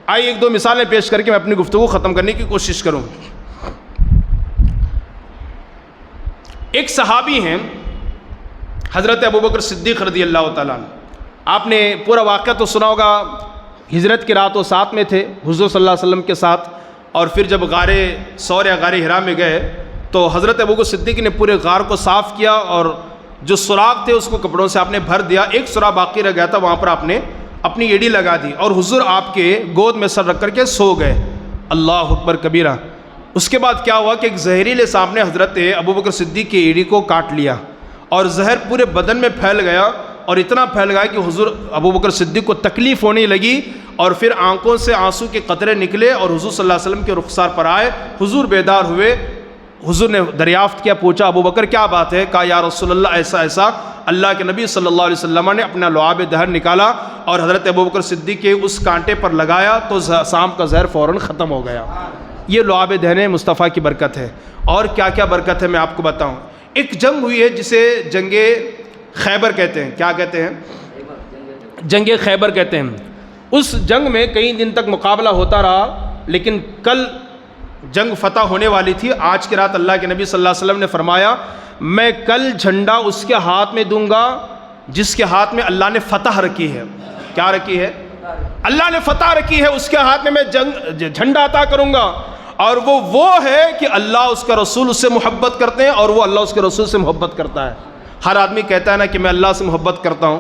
آئیے ایک دو مثالیں پیش کر کے میں اپنی گفتگو ختم کرنے کی کوشش کروں۔ ایک صحابی ہیں حضرت ابوبکر صدیق رضی اللہ تعالیٰ عنہ، آپ نے پورا واقعہ تو سنا ہوگا، ہجرت کی رات وہ ساتھ میں تھے حضور صلی اللہ علیہ وسلم کے ساتھ، اور پھر جب غار ثور یا غار حرا میں گئے تو حضرت ابوبکر صدیق نے پورے غار کو صاف کیا اور جو سوراخ تھے اس کو کپڑوں سے آپ نے بھر دیا، ایک سوراخ باقی رہ گیا تھا، وہاں پر آپ نے اپنی ایڑی لگا دی اور حضور آپ کے گود میں سر رکھ کر کے سو گئے۔ اللہ اکبر کبیرہ۔ اس کے بعد کیا ہوا کہ ایک زہریلے سانپ نے حضرت ابوبکر صدیق کی ایڑی کو کاٹ لیا اور زہر پورے بدن میں پھیل گیا، اور اتنا پھیل گیا کہ حضور ابوبکر صدیق کو تکلیف ہونے لگی، اور پھر آنکھوں سے آنسو کے قطرے نکلے اور حضور صلی اللہ علیہ وسلم کے رخسار پر آئے۔ حضور بیدار ہوئے، حضور نے دریافت کیا، پوچھا ابوبکر کیا بات ہے؟ کہا یا رسول اللہ ایسا ایسا۔ اللہ کے نبی صلی اللہ علیہ وسلم نے اپنا لعاب دہن نکالا اور حضرت ابوبکر صدیق کے اس کانٹے پر لگایا تو سانپ کا زہر فوراً ختم ہو گیا۔ یہ لعاب دہن مصطفیٰ کی برکت ہے۔ اور کیا کیا برکت ہے میں آپ کو بتاؤں۔ ایک جنگ ہوئی ہے جسے جنگ خیبر کہتے ہیں۔ کیا کہتے ہیں؟ جنگ خیبر کہتے ہیں۔ اس جنگ میں کئی دن تک مقابلہ ہوتا رہا، لیکن کل جنگ فتح ہونے والی تھی۔ آج کی رات اللہ کے نبی صلی اللہ علیہ وسلم نے فرمایا میں کل جھنڈا اس کے ہاتھ میں دوں گا جس کے ہاتھ میں اللہ نے فتح رکھی ہے۔ کیا رکھی ہے؟ اللہ نے فتح رکھی ہے، اس کے ہاتھ میں جھنڈا عطا کروں گا، اور وہ ہے کہ اللہ اس کا رسول اس سے محبت کرتے ہیں اور وہ اللہ اس کے رسول سے محبت کرتا ہے۔ ہر آدمی کہتا ہے نا کہ میں اللہ سے محبت کرتا ہوں،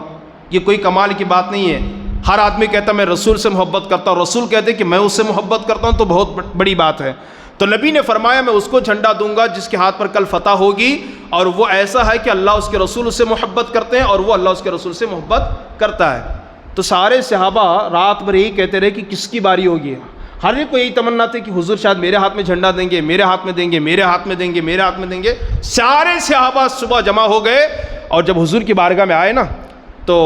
یہ کوئی کمال کی بات نہیں ہے۔ ہر آدمی کہتا ہے میں رسول سے محبت کرتا ہوں، رسول کہتے ہیں کہ میں اس سے محبت کرتا ہوں، تو بہت بڑی بات ہے۔ تو نبی نے فرمایا میں اس کو جھنڈا دوں گا جس کے ہاتھ پر کل فتح ہوگی، اور وہ ایسا ہے کہ اللہ اس کے رسول اس سے محبت کرتے ہیں اور وہ اللہ اس کے رسول سے محبت کرتا ہے۔ تو سارے صحابہ رات بھر یہی کہتے رہے کہ کس کی باری ہوگی۔ ہر ایک کو یہی تمنا تھی کہ حضور شاید میرے ہاتھ میں جھنڈا دیں گے، میرے ہاتھ میں دیں گے، میرے ہاتھ میں دیں گے، میرے ہاتھ میں دیں گے۔ سارے صحابہ صبح جمع ہو گئے، اور جب حضور کی بارگاہ میں آئے نا تو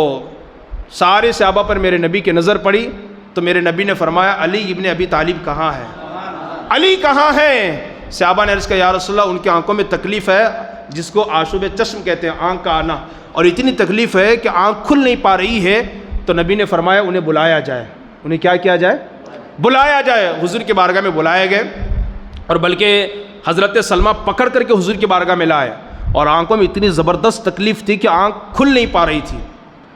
سارے صحابہ پر میرے نبی کی نظر پڑی، تو میرے نبی نے فرمایا علی ابن ابی طالب کہاں ہے؟ علی کہاں ہیں؟ صحابہ نے عرض کہا یا رسول اللہ ان کی آنکھوں میں تکلیف ہے، جس کو آشوب چشم کہتے ہیں، آنکھ کا آنا، اور اتنی تکلیف ہے کہ آنکھ کھل نہیں پا رہی ہے۔ تو نبی نے فرمایا انہیں بلایا جائے۔ انہیں کیا کیا جائے؟ بلایا جائے۔ حضور کی بارگاہ میں بلائے گئے، اور بلکہ حضرت سلمہ پکڑ کر کے حضور کی بارگاہ میں لائے، اور آنکھوں میں اتنی زبردست تکلیف تھی کہ آنکھ کھل نہیں پا رہی تھی،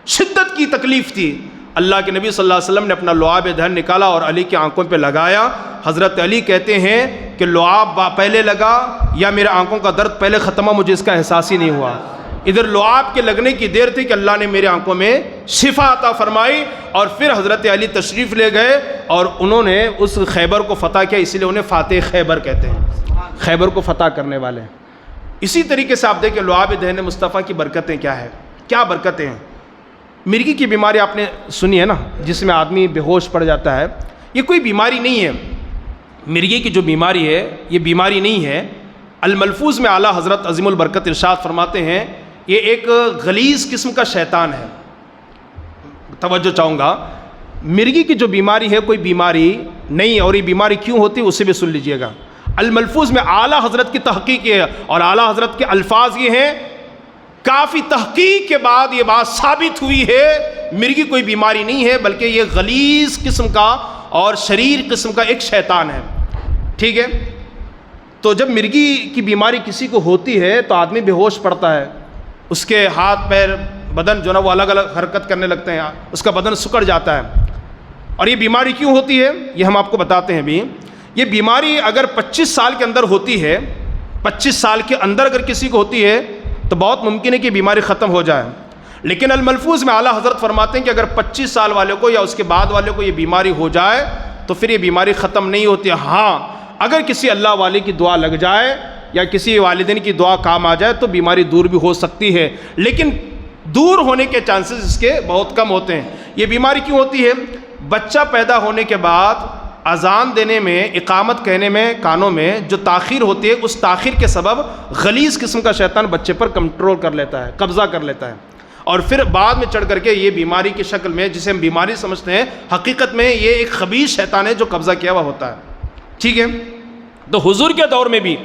شدت کی تکلیف تھی۔ اللہ کے نبی صلی اللہ علیہ وسلم نے اپنا لعاب دہن نکالا اور علی کی آنکھوں پہ لگایا۔ حضرت علی کہتے ہیں کہ لعاب پہلے لگا یا میرے آنکھوں کا درد پہلے ختم ہوا، مجھے اس کا احساس ہی نہیں ہوا۔ ادھر لعاب کے لگنے کی دیر تھی کہ اللہ نے میرے آنکھوں میں شفا عطا فرمائی، اور پھر حضرت علی تشریف لے گئے اور انہوں نے اس خیبر کو فتح کیا، اسی لیے انہیں فاتح خیبر کہتے ہیں، خیبر کو فتح کرنے والے۔ اسی طریقے سے آپ دیکھیں لعاب دہن مصطفیٰ کی برکتیں کیا ہے، کیا برکتیں ہیں۔ مرگی کی بیماری آپ نے سنی ہے نا، جس میں آدمی بے ہوش پڑ جاتا ہے، یہ کوئی بیماری نہیں ہے۔ مرگی کی جو بیماری ہے یہ بیماری نہیں ہے۔ الملفوظ میں اعلیٰ حضرت عظیم البرکت ارشاد فرماتے ہیں یہ ایک غلیظ قسم کا شیطان ہے۔ توجہ چاہوں گا، مرگی کی جو بیماری ہے کوئی بیماری نہیں ہے، اور یہ بیماری کیوں ہوتی ہے اسے بھی سن لیجئے گا۔ الملفوظ میں اعلیٰ حضرت کی تحقیق ہے، اور اعلیٰ حضرت کے الفاظ یہ ہیں، کافی تحقیق کے بعد یہ بات ثابت ہوئی ہے مرگی کوئی بیماری نہیں ہے، بلکہ یہ غلیظ قسم کا اور شریر قسم کا ایک شیطان ہے۔ ٹھیک ہے، تو جب مرگی کی بیماری کسی کو ہوتی ہے تو آدمی بے ہوش پڑتا ہے، اس کے ہاتھ پیر بدن جو نا وہ الگ الگ حرکت کرنے لگتے ہیں، اس کا بدن سکڑ جاتا ہے۔ اور یہ بیماری کیوں ہوتی ہے یہ ہم آپ کو بتاتے ہیں بھی۔ یہ بیماری اگر 25 سال کے اندر ہوتی ہے، 25 سال کے اندر اگر کسی کو ہوتی ہے تو بہت ممکن ہے کہ بیماری ختم ہو جائے، لیکن الملفوظ میں اعلیٰ حضرت فرماتے ہیں کہ اگر 25 سال والے کو یا اس کے بعد والے کو یہ بیماری ہو جائے تو پھر یہ بیماری ختم نہیں ہوتی۔ ہاں اگر کسی اللہ والے کی دعا لگ جائے یا کسی والدین کی دعا کام آ جائے تو بیماری دور بھی ہو سکتی ہے، لیکن دور ہونے کے چانسز اس کے بہت کم ہوتے ہیں۔ یہ بیماری کیوں ہوتی ہے؟ بچہ پیدا ہونے کے بعد اذان دینے میں، اقامت کہنے میں کانوں میں جو تاخیر ہوتی ہے، اس تاخیر کے سبب غلیظ قسم کا شیطان بچے پر کنٹرول کر لیتا ہے، قبضہ کر لیتا ہے، اور پھر بعد میں چڑھ کر کے یہ بیماری کی شکل میں، جسے ہم بیماری سمجھتے ہیں، حقیقت میں یہ ایک خبیث شیطان ہے جو قبضہ کیا ہوا ہوتا ہے۔ ٹھیک ہے، تو حضور کے دور میں بھی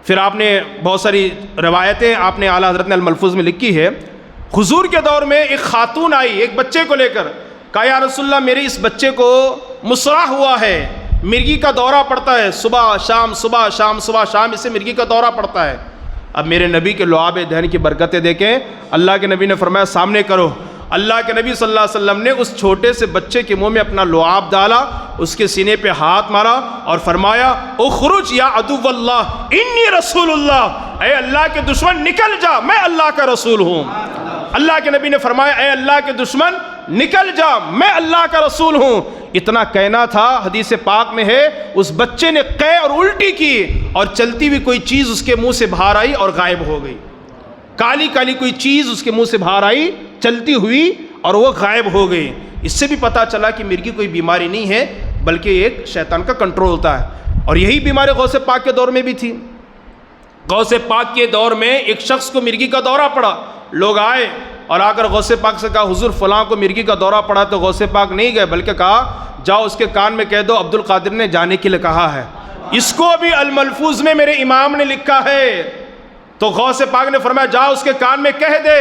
پھر آپ نے بہت ساری روایتیں آپ نے اعلیٰ حضرت نے الملفوظ میں لکھی ہے۔ حضور کے دور میں ایک خاتون آئی ایک بچے کو لے کر، کہا یا رسول اللہ میرے اس بچے کو مسرع ہوا ہے، مرگی کا دورہ پڑتا ہے، صبح شام صبح شام صبح شام اسے مرگی کا دورہ پڑتا ہے۔ اب میرے نبی کے لعاب دہن کی برکتیں دیکھیں، اللہ کے نبی نے فرمایا سامنے کرو۔ اللہ کے نبی صلی اللہ علیہ وسلم نے اس چھوٹے سے بچے کے منہ میں اپنا لعاب ڈالا، اس کے سینے پہ ہاتھ مارا اور فرمایا اخرج یا عدو اللہ انی رسول اللہ، اے اللہ کے دشمن نکل جا، میں اللہ کا رسول ہوں۔ اللہ کے نبی نے فرمایا اے اللہ کے دشمن نکل جا، میں اللہ کا رسول ہوں۔ اتنا کہنا تھا، حدیث پاک میں ہے اس بچے نے قے اور الٹی کی اور چلتی ہوئی کوئی چیز اس کے منہ سے باہر آئی اور غائب ہو گئی۔ کالی کالی کوئی چیز اس کے منہ سے باہر آئی چلتی ہوئی اور وہ غائب ہو گئی۔ اس سے بھی پتہ چلا کہ مرگی کوئی بیماری نہیں ہے بلکہ ایک شیطان کا کنٹرول ہوتا ہے۔ اور یہی بیماری غوث پاک کے دور میں بھی تھی۔ غوث پاک کے دور میں ایک شخص کو مرگی کا دورہ پڑا، لوگ آئے اور آ کر غوث پاک سے کہا حضور فلاں کو مرگی کا دورہ پڑا، تو غوث پاک نہیں گئے بلکہ کہا جاؤ اس کے کان میں کہہ دو عبد القادر نے جانے کے لیے کہا ہے۔ اس کو بھی الملفوظ میں میرے امام نے لکھا ہے، تو غوث پاک نے فرمایا جا اس کے کان میں کہہ دے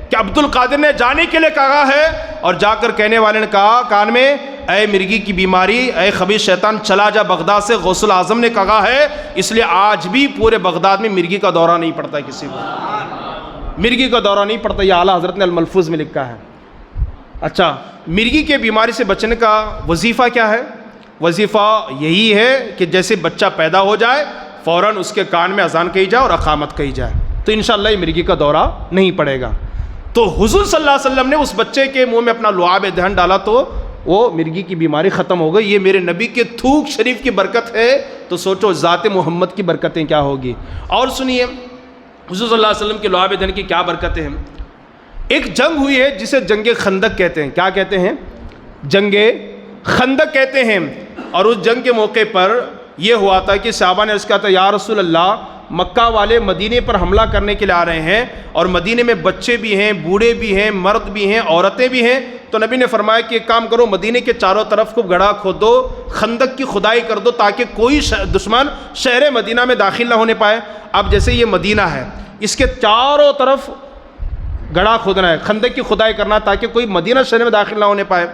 کہ عبد القادر نے جانے کے لیے کہا ہے، اور جا کر کہنے والے نے کہا کان میں اے مرگی کی بیماری، اے خبیث شیطان چلا جا بغداد سے، غوث الاعظم نے کہا ہے، اس لیے آج بھی پورے بغداد میں مرگی کا دورہ نہیں پڑتا ہے، کسی کو مرگی کا دورہ نہیں پڑتا۔ یہ اعلیٰ حضرت نے الملفوظ میں لکھا ہے۔ اچھا، مرگی کے بیماری سے بچنے کا وظیفہ کیا ہے؟ وظیفہ یہی ہے کہ جیسے بچہ پیدا ہو جائے فوراً اس کے کان میں اذان کہی جائے اور اقامت کہی جائے، تو انشاءاللہ یہ مرگی کا دورہ نہیں پڑے گا۔ تو حضور صلی اللہ علیہ وسلم نے اس بچے کے منہ میں اپنا لعاب دہن ڈالا تو وہ مرگی کی بیماری ختم ہو گئی۔ یہ میرے نبی کے تھوک شریف کی برکت ہے، تو سوچو ذات محمد کی برکتیں کیا ہوگی۔ اور سنیے حضور صلی اللہ علیہ وسلم کے لعاب دہن کی کیا برکتیں ہیں۔ ایک جنگ ہوئی ہے جسے جنگ خندق کہتے ہیں۔ کیا کہتے ہیں؟ جنگ خندق کہتے ہیں۔ اور اس جنگ کے موقع پر یہ ہوا تھا کہ صحابہ نے اس کہا تھا، یا رسول اللہ، مکہ والے مدینے پر حملہ کرنے کے لیے آ رہے ہیں اور مدینے میں بچے بھی ہیں، بوڑھے بھی ہیں، مرد بھی ہیں، عورتیں بھی ہیں۔ تو نبی نے فرمایا کہ ایک کام کرو، مدینے کے چاروں طرف کو گڑھا کھودو، خندق کی کھدائی کر دو تاکہ کوئی دشمن شہر مدینہ میں داخل نہ ہونے پائے۔ اب جیسے یہ مدینہ ہے، اس کے چاروں طرف گڑھا کھودنا ہے، خندق کی کھدائی کرنا تاکہ کوئی مدینہ شہر میں داخل نہ ہونے پائے۔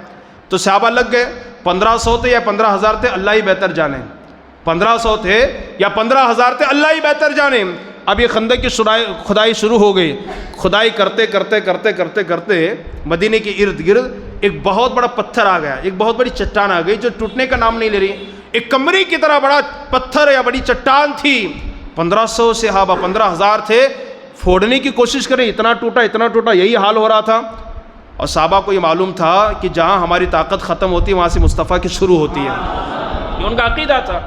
تو صحابہ لگ گئے، 1500 تھے یا 15,000 تھے، اللہ ہی بہتر جانے، 1500 تھے یا 15,000 تھے، اللہ ہی بہتر جانے۔ اب یہ خندق کی کھدائی شروع ہو گئی، کھدائی کرتے کرتے کرتے کرتے کرتے مدینے کے ارد گرد ایک بہت بڑا پتھر آ گیا، ایک بہت بڑی چٹان آ گئی جو ٹوٹنے کا نام نہیں لے رہی۔ ایک کمری کی طرح بڑا پتھر یا بڑی چٹان تھی، 1500 صحابہ 15,000 تھے، پھوڑنے کی کوشش کریں، اتنا ٹوٹا، یہی حال ہو رہا تھا۔ اور صحابہ کو یہ معلوم تھا کہ جہاں ہماری طاقت ختم ہوتی ہے وہاں سے مصطفیٰ کی شروع ہوتی ہے، یہ ان کا عقیدہ تھا۔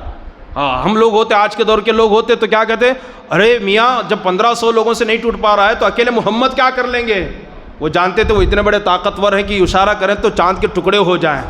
ہاں، ہم لوگ ہوتے، آج کے دور کے لوگ ہوتے تو کیا کہتے، ارے میاں جب 1500 لوگوں سے نہیں ٹوٹ پا رہا ہے تو اکیلے محمد کیا کر لیں گے۔ وہ جانتے تھے وہ اتنے بڑے طاقتور ہیں کہ اشارہ کریں تو چاند کے ٹکڑے ہو جائیں،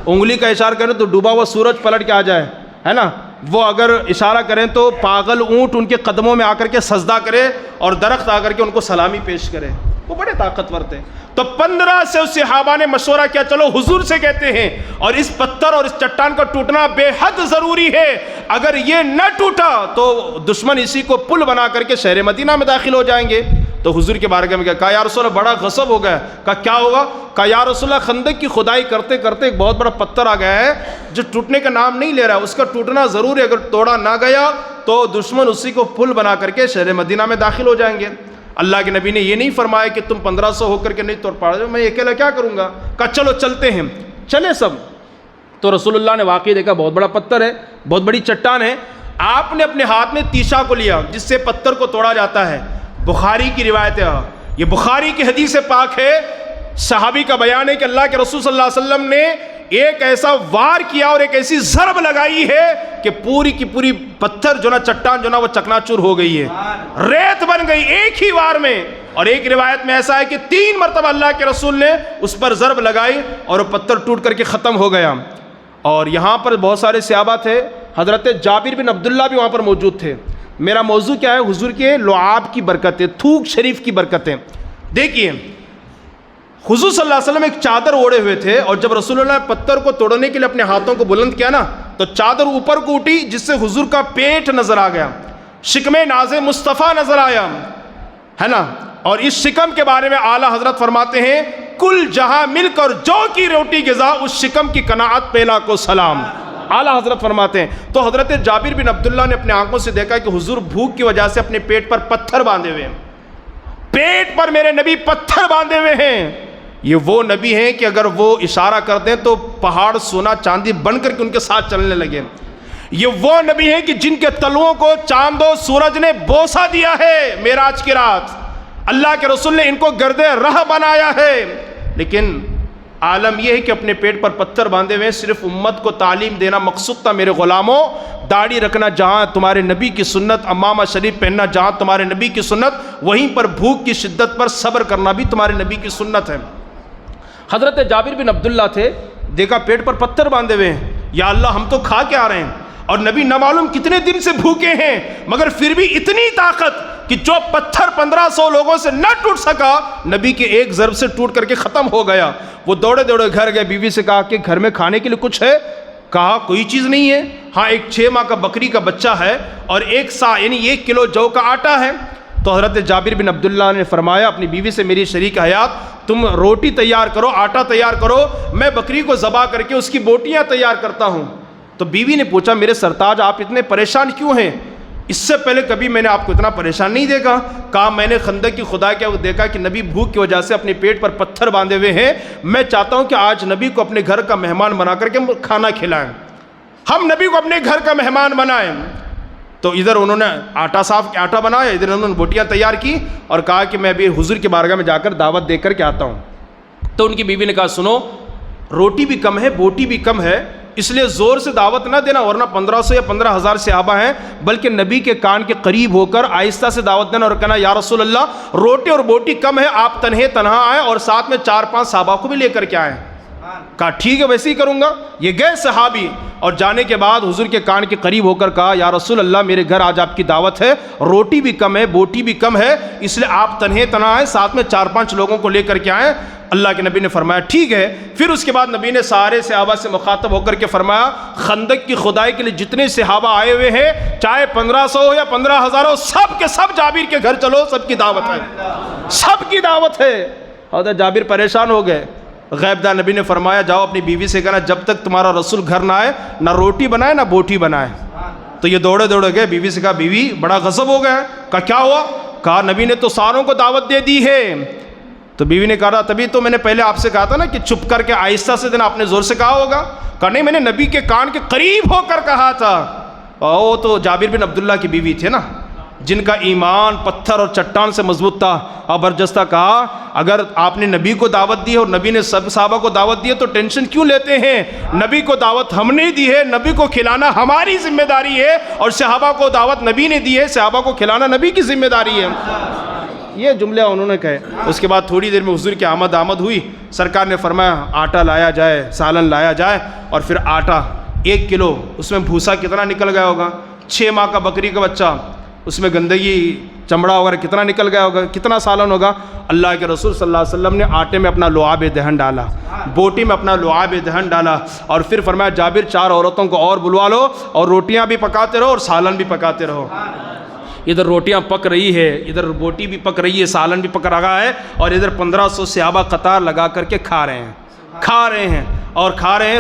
انگلی کا اشارہ کریں تو ڈوبا ہوا سورج پلٹ کے آ جائے، ہے نا۔ وہ اگر اشارہ کریں تو پاگل اونٹ ان کے قدموں میں آ کر کے سجدہ کرے اور درخت آ کر کے ان کو سلامی پیش کرے، وہ بڑے طاقتور تھے۔ تو 1500 صحابہ نے مشورہ کیا، چلو حضور سے کہتے ہیں، اور اس پتھر اور اس چٹان کا ٹوٹنا بے حد ضروری ہے، اگر یہ نہ ٹوٹا تو دشمن اسی کو پل بنا کر کے شہر مدینہ میں داخل ہو جائیں گے۔ تو حضور کے بارگاہ میں کہا یا رسول اللہ بڑا غصب ہو گیا۔ کہا کیا ہوگا؟ کہا یا رسول اللہ خندق کی کھدائی کرتے کرتے ایک بہت بڑا پتھر آ گیا ہے جو ٹوٹنے کا نام نہیں لے رہا ہے، اس کا ٹوٹنا ضرور ہے، اگر توڑا نہ گیا تو دشمن اسی کو پل بنا کر کے شہر مدینہ میں داخل ہو جائیں گے۔ اللہ کے نبی نے یہ نہیں فرمایا کہ تم 1500 ہو کر کے نہیں توڑ پا رہے، میں اکیلا کیا کروں گا۔ کہا چلو چلتے ہیں، چلے سب۔ تو رسول اللہ نے واقعی دیکھا بہت بڑا پتھر ہے، بہت بڑی چٹان ہے، آپ نے اپنے ہاتھ میں تیشا کو لیا جس سے پتھر کو توڑا جاتا ہے۔ بخاری کی روایت ہے، یہ بخاری کی حدیث پاک ہے، صحابی کا بیان ہے کہ اللہ کے رسول صلی اللہ علیہ وسلم نے ایک ایسا وار کیا اور ایک ایسی ضرب لگائی ہے کہ پوری کی پوری پتھر جو نا چٹان جو نا وہ چکناچور ہو گئی ہے، ریت بن گئی ایک ہی وار میں۔ اور ایک روایت میں ایسا ہے کہ 3 مرتبہ اللہ کے رسول نے اس پر ضرب لگائی اور وہ پتھر ٹوٹ کر کے ختم ہو گیا۔ اور یہاں پر بہت سارے صحابہ تھے، حضرت جابر بن عبداللہ بھی وہاں پر موجود تھے۔ میرا موضوع کیا ہے؟ حضور کے لعاب کی برکتیں، تھوک شریف کی برکتیں۔ دیکھیے حضور صلی اللہ علیہ وسلم ایک چادر اوڑے ہوئے تھے، اور جب رسول اللہ نے پتھر کو توڑنے کے لیے اپنے ہاتھوں کو بلند کیا نا تو چادر اوپر کو اٹھی جس سے حضور کا پیٹ نظر آ گیا، شکم ناز مصطفیٰ نظر آیا، ہے نا۔ اور اس شکم کے بارے میں اعلیٰ حضرت فرماتے ہیں کل جہاں مل کر جو کی روٹی غذا اس شکم کی قناعت پیلا کو سلام، اعلیٰ حضرت فرماتے ہیں۔ تو حضرت جابر بن عبداللہ نے اپنے آنکھوں سے دیکھا کہ حضور بھوک کی وجہ سے اپنے پیٹ پر پتھر باندھے ہوئے ہیں، پیٹ پر میرے نبی پتھر باندھے ہوئے ہیں۔ یہ وہ نبی ہیں کہ اگر وہ اشارہ کر دیں تو پہاڑ سونا چاندی بن کر کے ان کے ساتھ چلنے لگے۔ یہ وہ نبی ہیں کہ جن کے تلوؤں کو چاند و سورج نے بوسہ دیا ہے معراج کی رات، اللہ کے رسول نے ان کو گرد راہ بنایا ہے۔ لیکن عالم یہ ہے کہ اپنے پیٹ پر پتھر باندھے ہوئے صرف امت کو تعلیم دینا مقصود تھا، میرے غلاموں داڑھی رکھنا جہاں تمہارے نبی کی سنت، امامہ شریف پہننا جہاں تمہارے نبی کی سنت، وہیں پر بھوک کی شدت پر صبر کرنا بھی تمہارے نبی کی سنت ہے۔ حضرت جابر بن عبداللہ تھے، دیکھا پیٹ پر پتھر باندھے ہوئے ہیں، یا اللہ ہم تو کھا کے آ رہے ہیں اور نبی نہ معلوم کتنے دن سے بھوکے ہیں، مگر پھر بھی اتنی طاقت کہ جو پتھر 1500 لوگوں سے نہ ٹوٹ سکا نبی کے ایک ضرب سے ٹوٹ کر کے ختم ہو گیا۔ وہ دوڑے دوڑے گھر گئے، بیوی سے کہا کہ گھر میں کھانے کے لیے کچھ ہے؟ کہا کوئی چیز نہیں ہے، ہاں ایک 6 ماہ کا بکری کا بچہ ہے اور 1 سا یعنی 1 کلو جو کا آٹا ہے۔ تو حضرت جابر بن عبداللہ نے فرمایا اپنی بیوی سے میری شریک حیات تم روٹی تیار کرو، آٹا تیار کرو، میں بکری کو ذبح کر کے اس کی بوٹیاں تیار کرتا ہوں۔ تو بیوی نے پوچھا میرے سرتاج آپ اتنے پریشان کیوں ہیں؟ اس سے پہلے کبھی میں نے آپ کو اتنا پریشان نہیں دیکھا. کہا میں نے خندق کی خدا کیا دیکھا کہ نبی بھوک کی وجہ سے اپنے پیٹ پر پتھر باندھے ہوئے ہیں. میں چاہتا ہوں کہ آج نبی کو اپنے گھر کا مہمان بنا کر کے کھانا کھلائیں, ہم نبی کو اپنے گھر کا مہمان بنائیں. تو ادھر انہوں نے آٹا بنایا, ادھر انہوں نے بوٹیاں تیار کی اور کہا کہ میں ابھی حضور کی بارگاہ میں جا کر دعوت دے کر کے آتا ہوں. تو ان کی بیوی نے کہا سنو, روٹی بھی کم ہے, بوٹی بھی کم ہے, اس لیے زور سے دعوت نہ دینا, ورنہ 1500 یا 15,000 صحابہ ہیں, بلکہ نبی کے کان کے قریب ہو کر آہستہ سے دعوت دینا اور کہنا یا رسول اللہ روٹی اور بوٹی کم ہے, آپ تنہا آئیں اور ساتھ میں 4-5 صحابہ کو بھی لے کر کے آئیں. کہا ٹھیک ہے ویسے ہی کروں گا. یہ گئے صحابی اور جانے کے بعد حضور کے کان کے قریب ہو کر کہا یا رسول اللہ میرے گھر آج آپ کی دعوت ہے, روٹی بھی کم ہے, بوٹی بھی کم ہے, اس لیے آپ تنہا آئیں, ساتھ میں 4-5 لوگوں کو لے کر کے آئیں. اللہ کے نبی نے فرمایا ٹھیک ہے. پھر اس کے بعد نبی نے سارے صحابہ سے مخاطب ہو کر کے فرمایا خندق کی خدائی کے لیے جتنے صحابہ آئے ہوئے ہیں, چاہے 1500 ہو یا 15,000 ہو, سب کے سب جابر کے گھر چلو, سب کی دعوت ہے, سب کی دعوت ہے. حضرت جابر پریشان ہو گئے. غیب دان نبی نے فرمایا جاؤ اپنی بیوی سے کہنا جب تک تمہارا رسول گھر نہ آئے نہ روٹی بنائے نہ بوٹی بنائے. تو یہ دوڑے گئے, بیوی سے کہا بیوی بڑا غضب ہو گیا. کہا کیا ہوا؟ کہا نبی نے تو ساروں کو دعوت دے دی ہے. تو بیوی نے کہا تبھی تو میں نے پہلے آپ سے کہا تھا نا کہ چپ کر کے آہستہ سے دینا, آپ نے زور سے کہا ہوگا. کہا نہیں میں نے نبی کے کان کے قریب ہو کر کہا تھا. وہ تو جابر بن عبداللہ کی بیوی تھے نا, جن کا ایمان پتھر اور چٹان سے مضبوط تھا. اور برجستہ کہا اگر آپ نے نبی کو دعوت دی ہے اور نبی نے سب صحابہ کو دعوت دی ہے تو ٹینشن کیوں لیتے ہیں؟ نبی کو دعوت ہم نے دی ہے, نبی کو کھلانا ہماری ذمہ داری ہے, اور صحابہ کو دعوت نبی نے دی ہے, صحابہ کو کھلانا نبی کی ذمہ داری ہے. یہ جملے انہوں نے کہے. اس کے بعد تھوڑی دیر میں حضور کی آمد ہوئی. سرکار نے فرمایا آٹا لایا جائے, سالن لایا جائے, اور پھر آٹا 1 کلو, اس میں بھوسا کتنا نکل گیا ہوگا, 6 ماہ کا بکری کا بچہ, اس میں گندگی چمڑا وغیرہ کتنا نکل گیا ہوگا, کتنا سالن ہوگا. اللہ کے رسول صلی اللہ علیہ وسلم نے آٹے میں اپنا لعاب دہن ڈالا, بوٹی میں اپنا لعاب دہن ڈالا, اور پھر فرمایا جابر 4 عورتوں کو اور بلوا لو اور روٹیاں بھی پکاتے رہو اور سالن بھی پکاتے رہو. ادھر روٹیاں پک رہی ہے, ادھر بوٹی بھی پک رہی ہے, سالن بھی پک رہا ہے, اور ادھر 1500 صحابہ قطار لگا کر کے کھا رہے ہیں.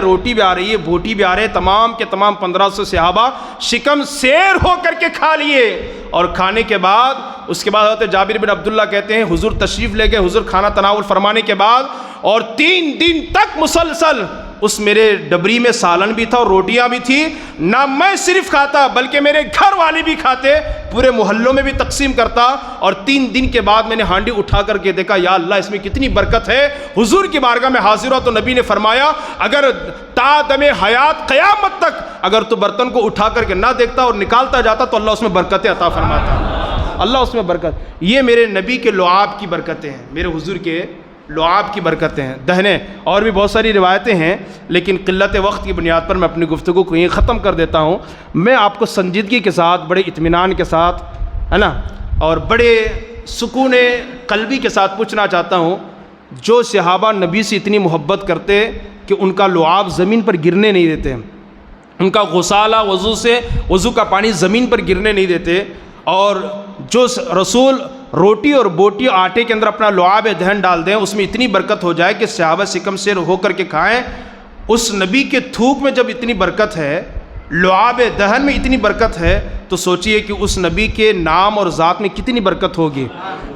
روٹی بھی آ رہی ہے, بوٹی بھی آ رہے ہیں, تمام کے تمام 1500 صحابہ شکم سیر ہو کر کے کھا لیے. اور کھانے کے بعد اس کے بعد حضرت جابر بن عبداللہ کہتے ہیں حضور تشریف لے گئے. حضور کھانا تناول فرمانے کے بعد اور 3 دن تک مسلسل اس میرے ڈبری میں سالن بھی تھا اور روٹیاں بھی تھی. نہ میں صرف کھاتا بلکہ میرے گھر والے بھی کھاتے, پورے محلوں میں بھی تقسیم کرتا. اور 3 دن کے بعد میں نے ہانڈی اٹھا کر کے دیکھا یا اللہ اس میں کتنی برکت ہے. حضور کی بارگاہ میں حاضر ہوا تو نبی نے فرمایا اگر تا دم حیات قیامت تک اگر تو برتن کو اٹھا کر کے نہ دیکھتا اور نکالتا جاتا تو اللہ اس میں برکتیں عطا فرماتا. اللہ اس میں برکت, یہ میرے نبی کے لعاب کی برکتیں ہیں, میرے حضور کے لعاب کی برکتیں ہیں. دہنے اور بھی بہت ساری روایتیں ہیں, لیکن قلت وقت کی بنیاد پر میں اپنی گفتگو کو یہیں ختم کر دیتا ہوں. میں آپ کو سنجیدگی کے ساتھ, بڑے اطمینان کے ساتھ, ہے نا, اور بڑے سکون قلبی کے ساتھ پوچھنا چاہتا ہوں, جو صحابہ نبی سے اتنی محبت کرتے کہ ان کا لعاب زمین پر گرنے نہیں دیتے, ان کا غسالہ وضو کا پانی زمین پر گرنے نہیں دیتے, اور جو رسول روٹی اور بوٹی آٹے کے اندر اپنا لعاب دہن ڈال دیں اس میں اتنی برکت ہو جائے کہ صحابہ شکم سیر ہو کر کے کھائیں. اس نبی کے تھوک میں جب اتنی برکت ہے, لعاب دہن میں اتنی برکت ہے, تو سوچئے کہ اس نبی کے نام اور ذات میں کتنی برکت ہوگی.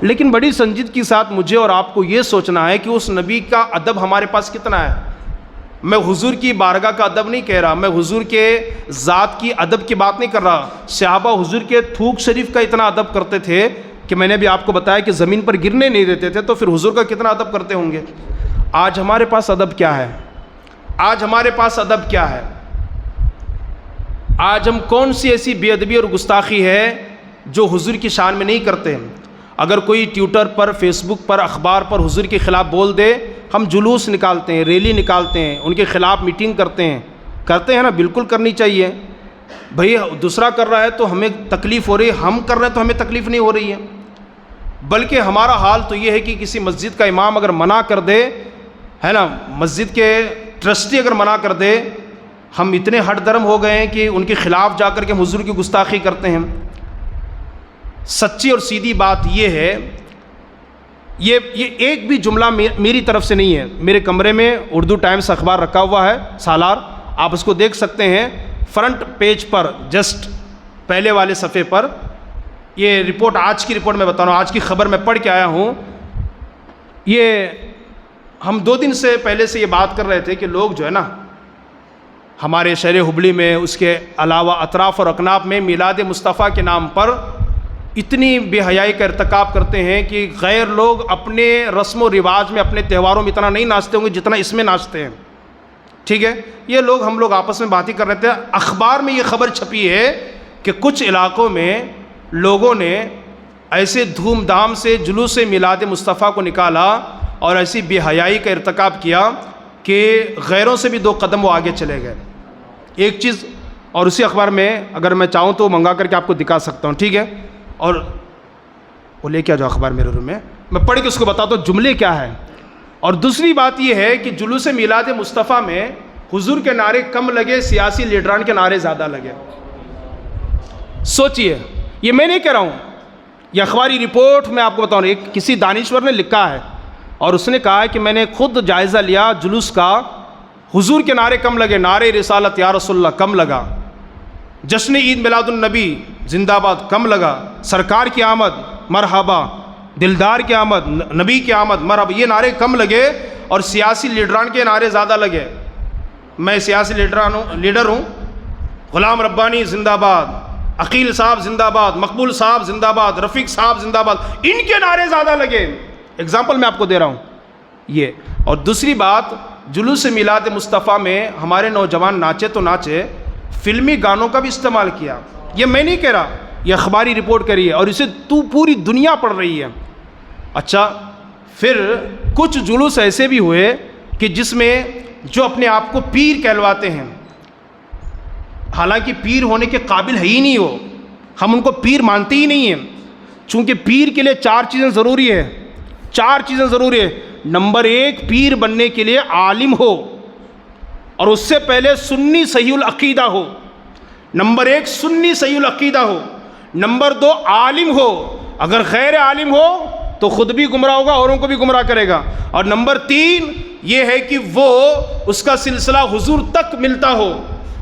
لیکن بڑی سنجیدگی کے ساتھ مجھے اور آپ کو یہ سوچنا ہے کہ اس نبی کا ادب ہمارے پاس کتنا ہے. میں حضور کی بارگاہ کا ادب نہیں کہہ رہا, میں حضور کے ذات کی ادب کی بات نہیں کر رہا. صحابہ حضور کے تھوک شریف کا اتنا ادب کرتے تھے کہ میں نے بھی آپ کو بتایا کہ زمین پر گرنے نہیں دیتے تھے, تو پھر حضور کا کتنا ادب کرتے ہوں گے. آج ہمارے پاس ادب کیا ہے؟ آج ہم کون سی ایسی بے ادبی اور گستاخی ہے جو حضور کی شان میں نہیں کرتے؟ اگر کوئی ٹویٹر پر, فیس بک پر, اخبار پر حضور کے خلاف بول دے, ہم جلوس نکالتے ہیں, ریلی نکالتے ہیں, ان کے خلاف میٹنگ کرتے ہیں نا. بالکل کرنی چاہیے بھئی, دوسرا کر رہا ہے تو ہمیں تکلیف ہو رہی ہے, ہم کر رہے ہیں تو ہمیں تکلیف نہیں ہو رہی ہے. بلکہ ہمارا حال تو یہ ہے کہ کسی مسجد کا امام اگر منع کر دے, ہے نا, مسجد کے ٹرسٹی اگر منع کر دے, ہم اتنے ہٹ درم ہو گئے ہیں کہ ان کے خلاف جا کر کے حضور کی گستاخی کرتے ہیں. سچی اور سیدھی بات یہ ہے, یہ ایک بھی جملہ میری طرف سے نہیں ہے. میرے کمرے میں اردو ٹائمز اخبار رکھا ہوا ہے, سالار, آپ اس کو دیکھ سکتے ہیں. فرنٹ پیج پر جسٹ پہلے والے صفحے پر یہ رپورٹ، آج کی رپورٹ میں بتا رہا ہوں، آج کی خبر میں پڑھ کے آیا ہوں. یہ ہم 2 دن سے پہلے سے یہ بات کر رہے تھے کہ لوگ جو ہے نا ہمارے شہر ہبلی میں، اس کے علاوہ اطراف اور اکناف میں میلاد مصطفیٰ کے نام پر اتنی بے حیائی کا ارتکاب کرتے ہیں کہ غیر لوگ اپنے رسم و رواج میں، اپنے تہواروں میں اتنا نہیں ناچتے ہوں گے جتنا اس میں ناچتے ہیں. ٹھیک ہے، یہ لوگ، ہم لوگ آپس میں بات ہی کر رہے تھے. اخبار میں یہ خبر چھپی ہے کہ کچھ علاقوں میں لوگوں نے ایسے دھوم دھام سے جلوس میلاد مصطفیٰ کو نکالا اور ایسی بے حیائی کا ارتکاب کیا کہ غیروں سے بھی 2 قدم وہ آگے چلے گئے. ایک چیز، اور اسی اخبار میں اگر میں چاہوں تو منگا کر کے آپ کو دکھا سکتا ہوں. ٹھیک ہے، اور وہ لے کے آ جاؤ اخبار میرے روم میں پڑھ کے اس کو بتاتا ہوں جملے کیا ہے. اور دوسری بات یہ ہے کہ جلوس میلاد مصطفیٰ میں حضور کے نعرے کم لگے، سیاسی لیڈران کے نعرے زیادہ لگے. سوچئے، یہ میں نہیں کہہ رہا ہوں، یہ اخباری رپورٹ میں آپ کو بتاؤں. ایک کسی دانشور نے لکھا ہے اور اس نے کہا ہے کہ میں نے خود جائزہ لیا جلوس کا، حضور کے نعرے کم لگے، نعرے رسالت یا رسول اللہ کم لگا، جشن عید میلاد النبی زندہ باد کم لگا، سرکار کی آمد مرحبا، دلدار کی آمد، نبی کی آمد مرحبا، یہ نعرے کم لگے اور سیاسی لیڈران کے نعرے زیادہ لگے. میں سیاسی لیڈر ہوں، غلام ربانی زندہ باد، عقیل صاحب زندہ باد، مقبول صاحب زندہ باد، رفیق صاحب زندہ باد، ان کے نعرے زیادہ لگے. اگزامپل میں آپ کو دے رہا ہوں یہ. اور دوسری بات، جلوس میلاد مصطفیٰ میں ہمارے نوجوان ناچے تو ناچے، فلمی گانوں کا بھی استعمال کیا. یہ میں نہیں کہہ رہا، یہ اخباری رپورٹ کری ہے اور اسے پوری دنیا پڑھ رہی ہے. اچھا، پھر کچھ جلوس ایسے بھی ہوئے کہ جس میں جو اپنے آپ کو پیر کہلواتے ہیں، حالانکہ پیر ہونے کے قابل ہے ہی نہیں ہو، ہم ان کو پیر مانتے ہی نہیں ہیں. چونکہ پیر کے لیے 4 چیزیں ضروری ہے، 4 چیزیں ضروری ہے. نمبر 1، پیر بننے کے لیے عالم ہو اور اس سے پہلے سنی صحیح العقیدہ ہو. نمبر 1 سنی صحیح العقیدہ ہو. نمبر 2 عالم ہو، اگر غیر عالم ہو تو خود بھی گمراہ ہوگا، اوروں کو بھی گمراہ کرے گا. اور نمبر 3 یہ ہے کہ وہ اس کا سلسلہ حضور تک ملتا ہو،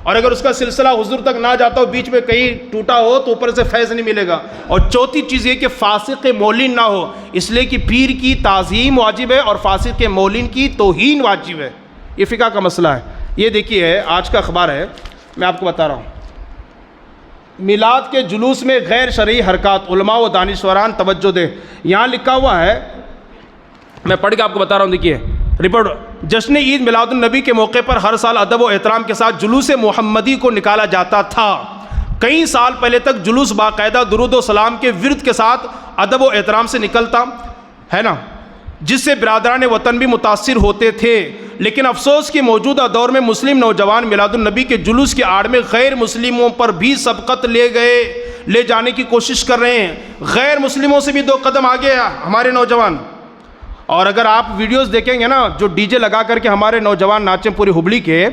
اور اگر اس کا سلسلہ حضور تک نہ جاتا ہو، بیچ میں کہیں ٹوٹا ہو تو اوپر سے فیض نہیں ملے گا. اور چوتھی چیز یہ کہ فاسق مولین نہ ہو، اس لیے کہ پیر کی تعظیم واجب ہے اور فاسق مولین کی توہین واجب ہے. یہ فقہ کا مسئلہ ہے. یہ دیکھیے آج کا اخبار ہے، میں آپ کو بتا رہا ہوں. میلاد کے جلوس میں غیر شرعی حرکات، علماء و دانشوران توجہ دیں. یہاں لکھا ہوا ہے، میں پڑھ کے آپ کو بتا رہا ہوں. دیکھیے رپورٹ، جشن عید میلاد النبی کے موقع پر ہر سال ادب و احترام کے ساتھ جلوس محمدی کو نکالا جاتا تھا. کئی سال پہلے تک جلوس باقاعدہ درود و سلام کے ورد کے ساتھ ادب و احترام سے نکلتا ہے نا، جس سے برادران وطن بھی متاثر ہوتے تھے. لیکن افسوس کہ موجودہ دور میں مسلم نوجوان میلاد النبی کے جلوس کی آڑ میں غیر مسلموں پر بھی سبقت لے جانے کی کوشش کر رہے ہیں. غیر مسلموں سے بھی 2 قدم آگے ہمارے نوجوان. اور اگر آپ ویڈیوز دیکھیں گے نا، جو ڈی جے لگا کر کے ہمارے نوجوان ناچیں پوری ہبلی کے،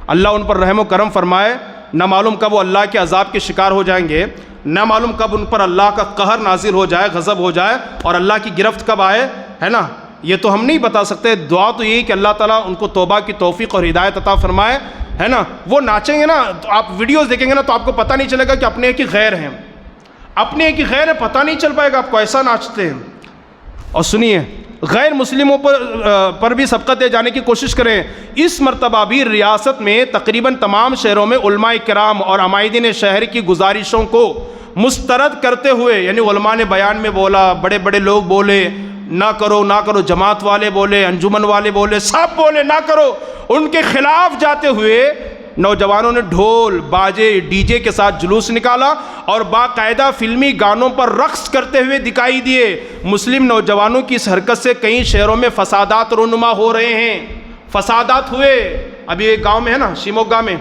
اللہ ان پر رحم و کرم فرمائے. نہ معلوم کب وہ اللہ کے عذاب کے شکار ہو جائیں گے، نہ معلوم کب ان پر اللہ کا قہر نازل ہو جائے، غضب ہو جائے، اور اللہ کی گرفت کب آئے، ہے نا، یہ تو ہم نہیں بتا سکتے. دعا تو یہی کہ اللہ تعالیٰ ان کو توبہ کی توفیق اور ہدایت عطا فرمائے، ہے نا. وہ ناچیں گے نا، تو آپ ویڈیوز دیکھیں گے نا تو آپ کو پتہ نہیں چلے گا کہ اپنے کی غیر ہیں، اپنے کی غیر ہے، پتہ نہیں چل پائے گا آپ کو، ایسا ناچتے ہیں. اور سنیے، غیر مسلموں پر بھی سبقت دے جانے کی کوشش کریں. اس مرتبہ بھی ریاست میں تقریباً تمام شہروں میں علماء کرام اور عمائدین شہر کی گزارشوں کو مسترد کرتے ہوئے، یعنی علماء نے بیان میں بولا، بڑے بڑے لوگ بولے نہ کرو نہ کرو، جماعت والے بولے، انجمن والے بولے، سب بولے نہ کرو، ان کے خلاف جاتے ہوئے نوجوانوں نے ڈھول باجے ڈی جے کے ساتھ جلوس نکالا اور باقاعدہ فلمی گانوں پر رقص کرتے ہوئے دکھائی دیے. مسلم نوجوانوں کی اس حرکت سے کئی شہروں میں فسادات رونما ہو رہے ہیں. فسادات ہوئے. ابھی ایک گاؤں میں ہے نا، شیموگا میں،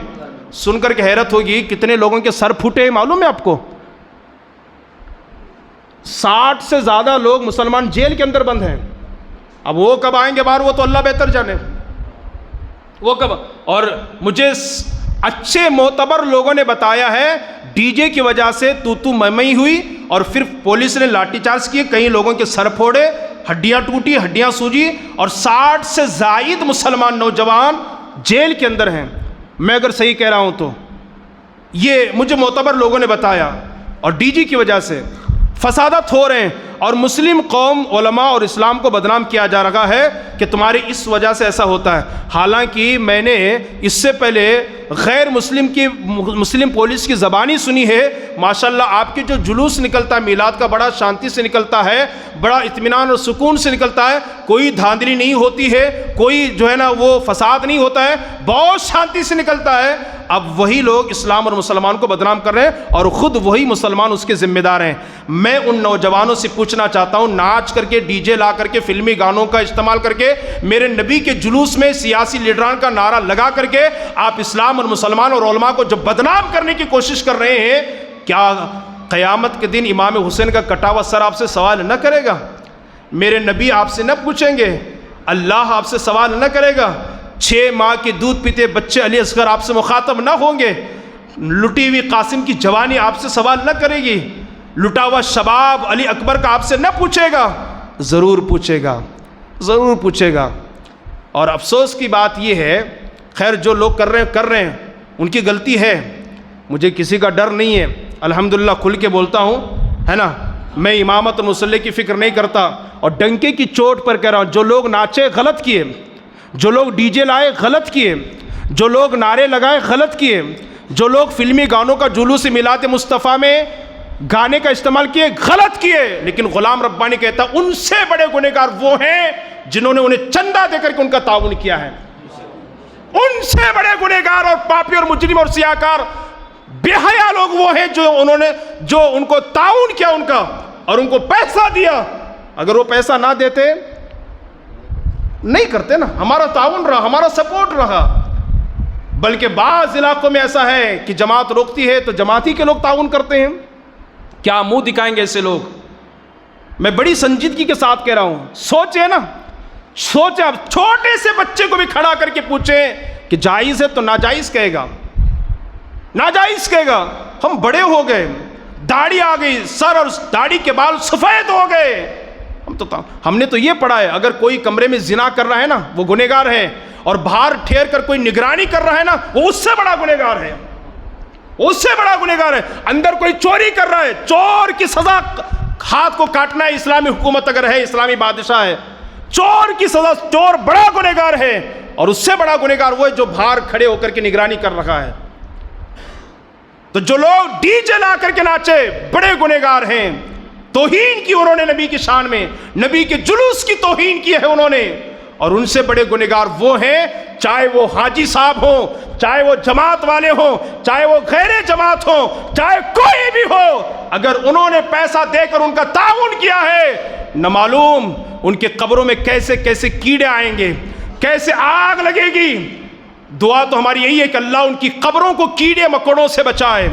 سن کر کے حیرت ہوگی کتنے لوگوں کے سر پھوٹے ہیں معلوم ہے آپ کو. 60 سے زیادہ لوگ مسلمان جیل کے اندر بند ہیں. اب وہ کب آئیں گے باہر وہ تو اللہ بہتر جانے، وہ کب. اور مجھے اچھے معتبر لوگوں نے بتایا ہے ڈی جے کی وجہ سے تو میں ہوئی اور پھر پولیس نے لاٹھی چارج کیے، کئی لوگوں کے سر پھوڑے، ہڈیاں ٹوٹی، ہڈیاں سوجی، اور 60 سے زائد مسلمان نوجوان جیل کے اندر ہیں. میں اگر صحیح کہہ رہا ہوں تو یہ مجھے معتبر لوگوں نے بتایا، اور ڈی جی کی وجہ سے فسادات ہو رہے ہیں، اور مسلم قوم، علماء اور اسلام کو بدنام کیا جا رہا ہے کہ تمہاری اس وجہ سے ایسا ہوتا ہے۔ حالانکہ میں نے اس سے پہلے غیر مسلم پولیس کی زبانی سنی ہے، ماشاءاللہ آپ کے جو جلوس نکلتا ہے میلاد کا، بڑا شانتی سے نکلتا ہے، بڑا اطمینان اور سکون سے نکلتا ہے، کوئی دھاندلی نہیں ہوتی ہے، کوئی جو ہے نا وہ فساد نہیں ہوتا ہے، بہت شانتی سے نکلتا ہے۔ اب وہی لوگ اسلام اور مسلمان کو بدنام کر رہے ہیں، اور خود وہی مسلمان اس کے ذمہ دار ہیں۔ میں ان نوجوانوں سے پوچھنا چاہتا ہوں، ناچ کر کے، ڈی جے لا کر کے، فلمی گانوں کا استعمال کر کے، میرے نبی کے جلوس میں سیاسی لیڈران کا نعرہ لگا کر کے آپ اسلام اور مسلمان اور علماء کو جو بدنام کرنے کی کوشش کر رہے ہیں، کیا قیامت کے دن امام حسین کا کٹا ہوا سر آپ سے سوال نہ کرے گا؟ میرے نبی آپ سے نہ پوچھیں گے؟ اللہ آپ سے سوال نہ کرے گا؟ 6 ماہ کے دودھ پیتے بچے علی اصغر آپ سے مخاطب نہ ہوں گے؟ لٹی ہوئی قاسم کی جوانی آپ سے سوال نہ کرے گی؟ لٹا ہوا شباب علی اکبر کا آپ سے نہ پوچھے گا؟ ضرور پوچھے گا، ضرور پوچھے گا۔ اور افسوس کی بات یہ ہے، خیر جو لوگ کر رہے ہیں ان کی غلطی ہے، مجھے کسی کا ڈر نہیں ہے، الحمدللہ کھل کے بولتا ہوں، ہے نا، میں امامت اور مصلی کی فکر نہیں کرتا، اور ڈنکے کی چوٹ پر کہہ رہا ہوں، جو لوگ ناچے غلط کیے، جو لوگ ڈی جے لائے غلط کیے، جو لوگ نعرے لگائے غلط کیے، جو لوگ فلمی گانوں کا جلوس میلاد مصطفیٰ میں گانے کا استعمال کیے غلط کیے، لیکن غلام ربانی کہتا ان سے بڑے گنہگار وہ ہیں جنہوں نے انہیں چندہ دے کر کے ان کا تعاون کیا ہے۔ ان سے بڑے گنہگار اور پاپی اور مجرم اور سیاہکار بے حیا لوگ وہ ہیں جو ان کو تعاون کیا ان کا، اور ان کو پیسہ دیا۔ اگر وہ پیسہ نہ دیتے، نہیں کرتے نا، ہمارا تعاون رہا، ہمارا سپورٹ رہا۔ بلکہ بعض علاقوں میں ایسا ہے کہ جماعت روکتی ہے تو جماعتی کے لوگ تعاون کرتے ہیں۔ کیا منہ دکھائیں گے ایسے لوگ؟ میں بڑی سنجیدگی کے ساتھ کہہ رہا ہوں، سوچیں نا، سوچیں۔ اب چھوٹے سے بچے کو بھی کھڑا کر کے پوچھیں کہ جائز ہے تو ناجائز کہے گا، ناجائز کہے گا۔ ہم بڑے ہو گئے، داڑھی آ گئی، سر اور داڑھی کے بال سفید ہو گئے، ہم نے تو یہ پڑھا ہے اگر کوئی کمرے میں زنا کر رہا ہے نا وہ گنہگار ہے، اور باہر ٹھہر کر کوئی نگرانی کر رہا ہے نا وہ اس سے بڑا گنہگار ہے، اس سے بڑا گنہگار ہے۔ اندر کوئی چوری کر رہا ہے، چور کی سزا ہاتھ کو کاٹنا ہے، اسلامی حکومت اگر ہے، اسلامی بادشاہ ہے، چور کی سزا، چور بڑا گنہگار ہے، اور اس سے بڑا گنہگار وہ ہے جو باہر کھڑے ہو کر کے نگرانی کر رہا ہے۔ تو جو لوگ ڈی جے لا کر کے ناچے بڑے گنہگار ہیں، توہین کی انہوں نے نبی کی شان میں، نبی کے جلوس کی توہین کی ہے انہوں نے، اور ان سے بڑے گنہگار وہ ہیں، چاہے وہ حاجی صاحب ہوں، چاہے وہ جماعت والے ہوں، چاہے وہ غیر جماعت ہوں، چاہے کوئی بھی ہو، اگر انہوں نے پیسہ دے کر ان کا تعاون کیا ہے، نہ معلوم ان کے قبروں میں کیسے کیسے کیڑے آئیں گے، کیسے آگ لگے گی۔ دعا تو ہماری یہی ہے کہ اللہ ان کی قبروں کو کیڑے مکوڑوں سے بچائے،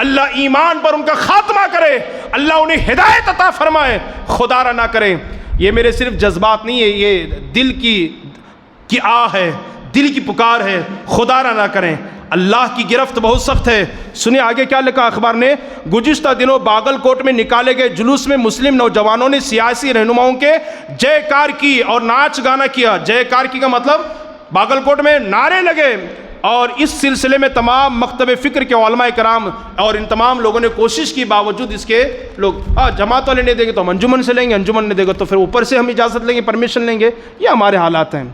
اللہ ایمان پر ان کا خاتمہ کرے، اللہ انہیں ہدایت عطا فرمائے، خدا را نہ کرے۔ یہ میرے صرف جذبات نہیں ہے، یہ دل کی آہ ہے، دل کی پکار ہے، خدا را نہ کریں۔ اللہ کی گرفت بہت سخت ہے۔ سنیں آگے کیا لکھا اخبار نے، گزشتہ دنوں باگل کوٹ میں نکالے گئے جلوس میں مسلم نوجوانوں نے سیاسی رہنماؤں کے جے کار کی اور ناچ گانا کیا۔ جے کار کی کا مطلب باگل کوٹ میں نعرے لگے، اور اس سلسلے میں تمام مکتب فکر کے علماء کرام اور ان تمام لوگوں نے کوشش کی، باوجود اس کے لوگ جماعت والے نہیں دیں گے تو ہم انجمن سے لیں گے، انجمن نہیں دے گا تو پھر اوپر سے ہم اجازت لیں گے، پرمیشن لیں گے۔ یہ ہمارے حالات ہیں۔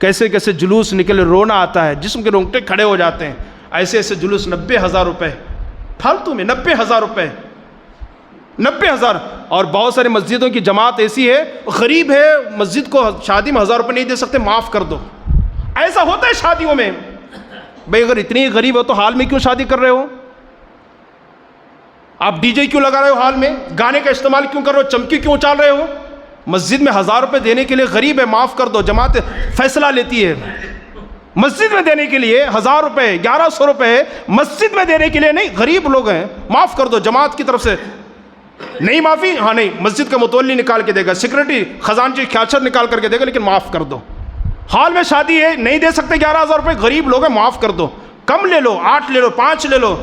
کیسے کیسے جلوس نکلے، رونا آتا ہے، جسم کے رونگٹے کھڑے ہو جاتے ہیں۔ ایسے ایسے جلوس 90,000 روپے پھالتو میں، 90,000 روپے، 90,000۔ اور بہت سارے مسجدوں کی جماعت ایسی ہے، غریب ہے، مسجد کو شادی میں 1000 روپے نہیں دے سکتے، معاف کر دو۔ ایسا ہوتا ہے شادیوں میں۔ بھئی اگر اتنی غریب ہو تو حال میں کیوں شادی کر رہے ہو؟ آپ ڈی جے کیوں لگا رہے ہو؟ حال میں گانے کا استعمال کیوں کر رہے ہو؟ چمکی کیوں اچال رہے ہو؟ مسجد میں 1000 روپے دینے کے لیے غریب ہے، معاف کر دو، جماعت فیصلہ لیتی ہے۔ مسجد میں دینے کے لیے 1000 روپے، 1100 روپے مسجد میں دینے کے لیے نہیں، غریب لوگ ہیں، معاف کر دو جماعت کی طرف سے۔ نہیں معافی، ہاں نہیں، مسجد کا متولی نکال کے دے گا، سیکرٹری خزانچی کھیچر نکال کر کے دے گا، لیکن معاف کر دو۔ حال میں شادی ہے، نہیں دے سکتے 11,000 روپے، غریب لوگ ہیں، معاف کر دو، کم لے لو، 8 لے لو، 5 لے لو۔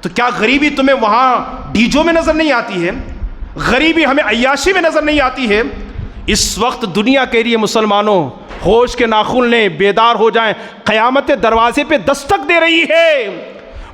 تو کیا غریبی تمہیں وہاں ڈیجو میں نظر نہیں آتی ہے؟ غریبی ہمیں عیاشی میں نظر نہیں آتی ہے؟ اس وقت دنیا کہہ رہی ہے مسلمانوں ہوش کے ناخن لیں، بیدار ہو جائیں، قیامت دروازے پہ دستک دے رہی ہے۔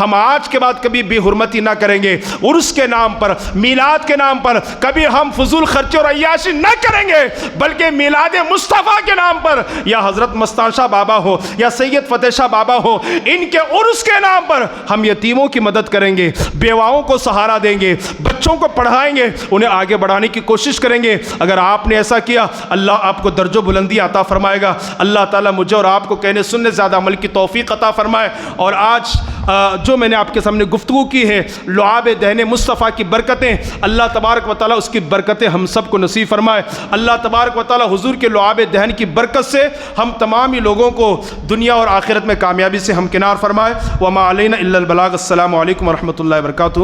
ہم آج کے بعد کبھی بے حرمتی نہ کریں گے، عرس کے نام پر، میلاد کے نام پر کبھی ہم فضول خرچی اور عیاشی نہ کریں گے، بلکہ میلاد مصطفیٰ کے نام پر یا حضرت مستان شاہ بابا ہو یا سید فتح شاہ بابا ہو، ان کے عرس کے نام پر ہم یتیموں کی مدد کریں گے، بیواؤں کو سہارا دیں گے، بچوں کو پڑھائیں گے، انہیں آگے بڑھانے کی کوشش کریں گے۔ اگر آپ نے ایسا کیا اللہ آپ کو درج و بلندی عطا فرمائے گا۔ اللہ تعالیٰ مجھے اور آپ کو کہنے سننے زیادہ عمل کی توفیق عطا فرمائے۔ اور آج جو میں نے آپ کے سامنے گفتگو کی ہے، لعاب دہن مصطفیٰ کی برکتیں، اللہ تبارک و تعالیٰ اس کی برکتیں ہم سب کو نصیب فرمائے۔ اللہ تبارک و تعالیٰ حضور کے لعاب دہن کی برکت سے ہم تمام ہی لوگوں کو دنیا اور آخرت میں کامیابی سے ہمکنار فرمائے۔ وما علینا الا البلاغ۔ السلام علیکم ورحمۃ اللہ وبرکاتہ۔